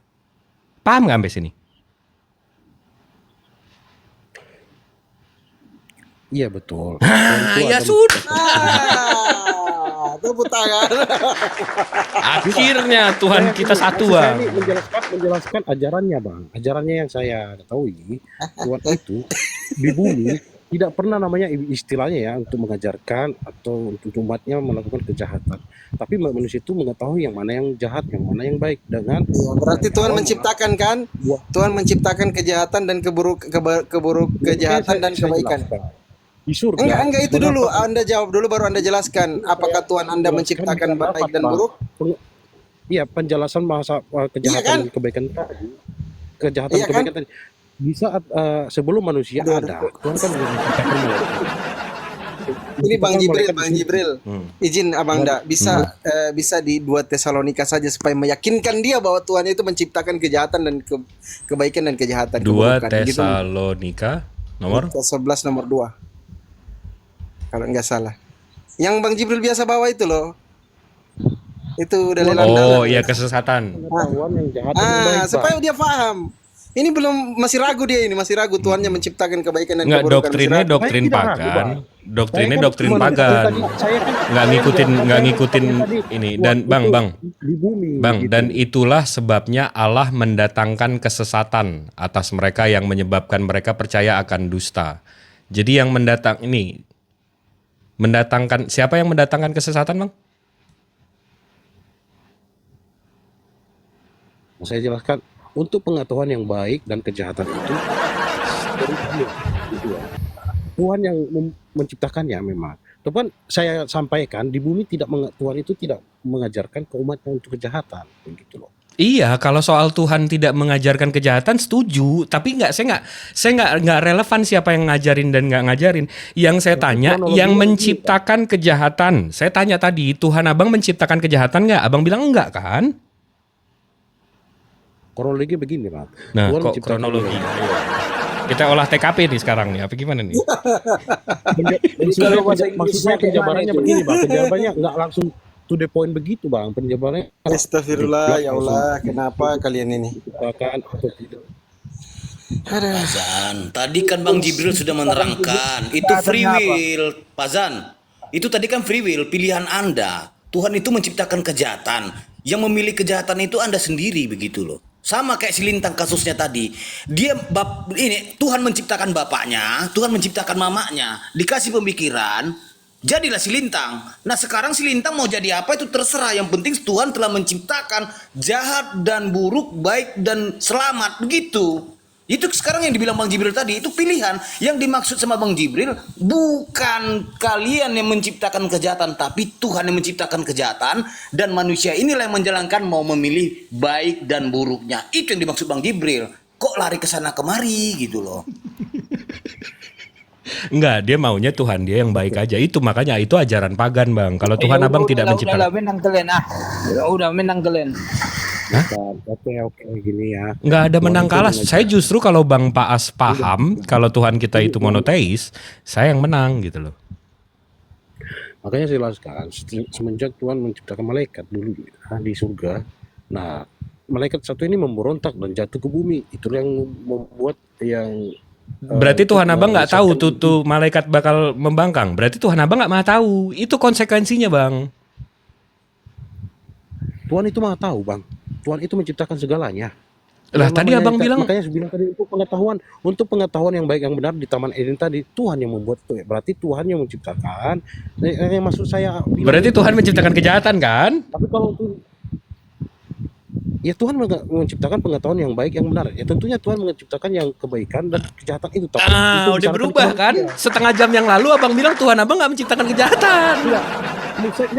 Paham nggak sampai sini? Iya betul. Ya sudah. Tepuk tangan. Akhirnya Tuhan kita satu Bang. Saya ini menjelaskan ajarannya Bang. Ajarannya yang saya ketahui, Tuhan itu di bumi tidak pernah namanya istilahnya ya untuk mengajarkan atau untuk umatnya melakukan kejahatan. Tapi manusia itu mengetahui yang mana yang jahat, yang mana yang baik dengan. Berarti Tuhan menciptakan kan? Tuhan menciptakan kejahatan dan kejahatan dan kebaikan. Di surga. Enggak itu dulu. Anda jawab dulu baru Anda jelaskan. Apakah Tuhan Anda menciptakan baik dan buruk? Iya, penjelasan bahasa kejahatan dan kebaikan tadi. Kejahatan dan kebaikan tadi. Di saat sebelum manusia ada, Tuhan kan menciptakan malaikat. Ini Bang Jibril. Izin Abang Da, bisa di 2 Tesalonika saja supaya meyakinkan dia bahwa Tuhan itu menciptakan kejahatan dan kebaikan dan kejahatan. 2 Tesalonika nomor 11 nomor 2. Kalau nggak salah. Yang Bang Jibril biasa bawa itu loh. Itu dalil andalan. Oh iya, kesesatan. Pengetahuan yang jahat dan yang baik, Supaya Bang. dia paham. Ini masih ragu dia ini, masih ragu Tuhannya menciptakan kebaikan dan Enggak, keburukan. doktrinnya Masih ragu. doktrin Saya tidak ragu, pagan. Bang. Doktrinnya Saya kan doktrin cuma pagan. saya kan Nggak ngikutin ini. Dan Tuhan Bang, itu di bumi, Bang, gitu. dan itulah sebabnya Allah mendatangkan kesesatan atas mereka yang menyebabkan mereka percaya akan dusta. Jadi yang mendatangkan siapa yang mendatangkan kesesatan, Bang? Saya jelaskan, untuk pengetahuan yang baik dan kejahatan itu dari Dia, gitu ya. Tuhan yang menciptakannya memang. Tuhan saya sampaikan di bumi Tuhan itu tidak mengajarkan ke umatnya untuk kejahatan, begitu loh. Iya, kalau soal Tuhan tidak mengajarkan kejahatan setuju, tapi saya nggak relevan siapa yang ngajarin dan nggak ngajarin. Yang saya tanya, yang menciptakan kejahatan. Saya tanya tadi, Tuhan Abang menciptakan kejahatan nggak? Abang bilang enggak kan? Kronologi begini, Pak. Nah, Tuhan kok menciptakan kronologi? Kita olah TKP nih sekarang nih, apa gimana nih? Maksud saya penjabarannya begini, Bang. Penjabarannya nggak langsung to the point begitu, Bang. Penjabarannya Astagfirullah, ya Allah, kenapa kalian ini? Bahkan atau tidak. Pazan, tadi kan Bang Jibril sudah menerangkan itu free will, Pazan. Itu tadi kan free will, pilihan Anda. Tuhan itu menciptakan kejahatan. Yang memilih kejahatan itu Anda sendiri, begitu loh. Sama kayak si Lintang kasusnya tadi. Tuhan menciptakan bapaknya, Tuhan menciptakan mamanya, dikasih pemikiran, jadilah si Lintang. Nah, sekarang si Lintang mau jadi apa itu terserah. Yang penting Tuhan telah menciptakan jahat dan buruk, baik dan selamat, begitu. Itu sekarang yang dibilang Bang Jibril tadi, itu pilihan. Yang dimaksud sama Bang Jibril bukan kalian yang menciptakan kejahatan, tapi Tuhan yang menciptakan kejahatan, dan manusia inilah yang menjalankan mau memilih baik dan buruknya. Itu yang dimaksud Bang Jibril. Kok lari ke sana kemari gitu loh. Enggak, dia maunya Tuhan dia yang baik aja. Itu makanya itu ajaran pagan, Bang. Kalau Tuhan Abang tidak menciptakan. Udah menang kalian. Oke, gini ya. Nggak ada menang kalah. Saya justru kalau Bang Paas paham kalau Tuhan kita itu monoteis, saya yang menang gitu loh. Makanya saya jelaskan, semenjak Tuhan menciptakan malaikat dulu di surga, nah malaikat satu ini memberontak dan jatuh ke bumi. Itu yang membuat yang berarti Tuhan Abang nggak tahu tuh malaikat bakal membangkang. Berarti Tuhan Abang nggak mau tahu. Itu konsekuensinya, Bang. Tuhan itu mah tahu, Bang. Tuhan itu menciptakan segalanya. Lah tadi Abang bilang, makanya saya bilang tadi untuk pengetahuan yang baik yang benar di Taman Eden tadi, Tuhan yang membuat itu. Berarti Tuhan yang menciptakan. Yang maksud saya berarti Tuhan menciptakan kejahatan kan? Tapi kalau ya Tuhan menciptakan pengetahuan yang baik yang benar. Ya tentunya Tuhan menciptakan yang kebaikan dan kejahatan itu. Tapi itu udah berubah kan? Setengah jam yang lalu Abang bilang Tuhan Abang nggak menciptakan kejahatan. Iya.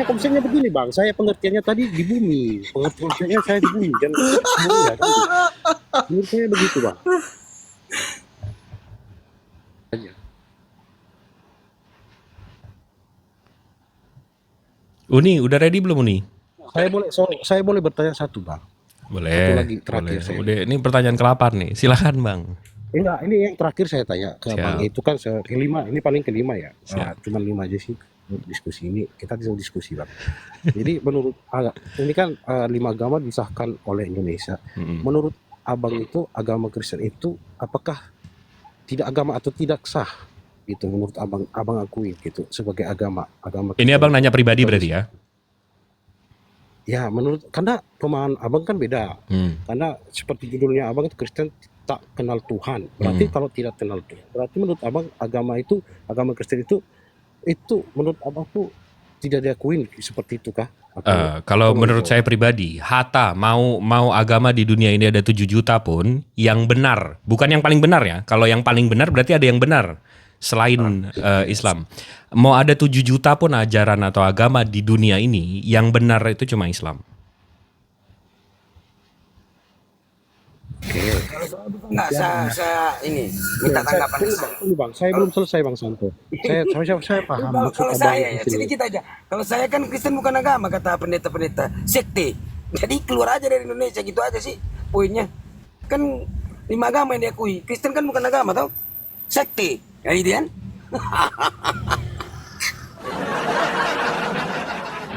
Konsepnya begini, Bang. Saya pengertiannya tadi di bumi. Pengertiannya saya di bumi dan ya, kan? Menurut saya begitu, Bang. Uni, udah ready belum Uni? Saya boleh bertanya satu, Bang. Boleh. Satu lagi terakhir boleh. saya. Udah, ini pertanyaan ke-8 nih. Silakan, Bang. Enggak, ini yang terakhir saya tanya ke Bang. Itu kan kelima, ini paling kelima ya. Cuma 5 aja sih diskusi ini. Kita bisa diskusi, Bang. Jadi menurut ini kan 5 agama disahkan oleh Indonesia. Menurut Abang itu agama Kristen itu apakah tidak agama atau tidak sah? Itu menurut Abang akui gitu sebagai agama Kristen. Ini Abang nanya pribadi berarti ya? Ya, karena pemahaman Abang kan beda. Karena seperti judulnya Abang itu Kristen tak kenal Tuhan. Berarti kalau tidak kenal Tuhan, berarti menurut Abang agama Kristen itu menurut Abang tuh tidak diakuin seperti itu kah? Kalau menurut saya pribadi, Hatta mau agama di dunia ini ada 7 juta pun yang benar, bukan yang paling benar ya. Kalau yang paling benar berarti ada yang benar selain Islam. Mau ada 7 juta pun ajaran atau agama di dunia ini, yang benar itu cuma Islam. Enggak, saya ini minta tanggapan Bang, saya belum selesai Bang Santo. Saya paham maksud Kalau Abang. saya ya, sedikit aja. Kalau saya kan Kristen bukan agama kata pendeta-pendeta, sekte. Jadi keluar aja dari Indonesia gitu aja sih poinnya. Kan 5 agama yang diakui. Kristen kan bukan agama tau? Sekte. Ya gitu kan?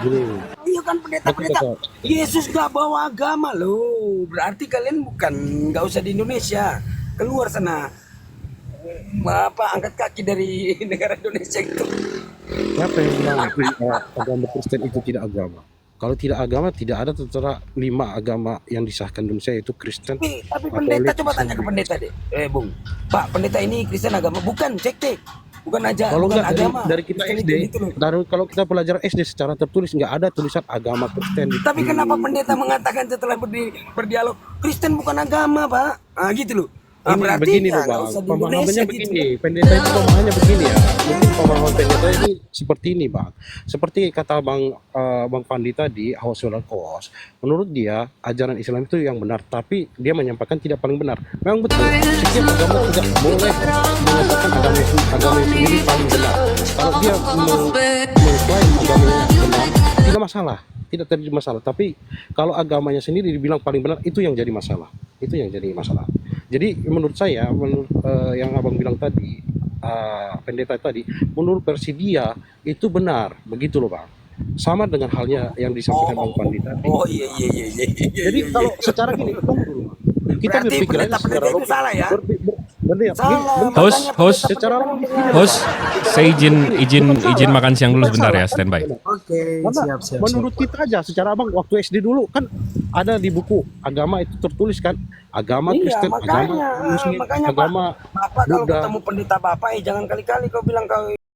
gini. Iya kan pendeta-pendeta. Yesus gak bawa agama loh. Berarti kalian nggak usah di Indonesia. Keluar sana. Angkat kaki dari negara Indonesia itu. Siapa yang bilang agama Kristen itu tidak agama? Kalau tidak agama, tidak ada tertera 5 agama yang disahkan di Indonesia, yaitu Kristen. Tapi pendeta, coba tanya ke pendeta deh. Bung, Pak, pendeta ini Kristen agama? Bukan, cek. Bukan aja, kalau bukan enggak agama. dari kita SD, kalau kita belajar SD secara tertulis nggak ada tulisan agama Kristen. Tapi kenapa pendeta mengatakan setelah berdialog, Kristen bukan agama, Pak? Ah, gitu loh. Ini berarti begini loh Bang, pemahamannya begini, pendeta itu pemahamannya begini ya. Mungkin pemahaman pendeta ini seperti ini Bang. Seperti kata Bang Pandi tadi, Awas Surat Kos. Menurut dia ajaran Islam itu yang benar, tapi dia menyampaikan tidak paling benar. Memang betul, setiap agama tidak boleh menyatakan agama yang sendiri paling benar. Kalau dia mengklaim agamanya benar, tidak masalah. Tidak terjadi masalah, tapi kalau agamanya sendiri dibilang paling benar, itu yang jadi masalah. Itu yang jadi masalah. Jadi menurut saya, yang abang bilang tadi, pendeta tadi, menurut versi dia itu benar, begitu loh Bang. Sama dengan halnya yang disampaikan Bang Pandi tadi. Oh iya. Jadi kalau secara gini, tunggu dulu. Kita berpikir aja secara logis. Salah ya? Host, saya izin makan siang dulu sebentar ya, standby. Oke, siap. Menurut kita aja, secara abang waktu SD dulu kan ada di buku agama itu tertulis kan, agama Kristen, agama Muslim, agama Bapak kalau Buddha. ketemu pendeta Bapak, jangan kali-kali kau bilang kau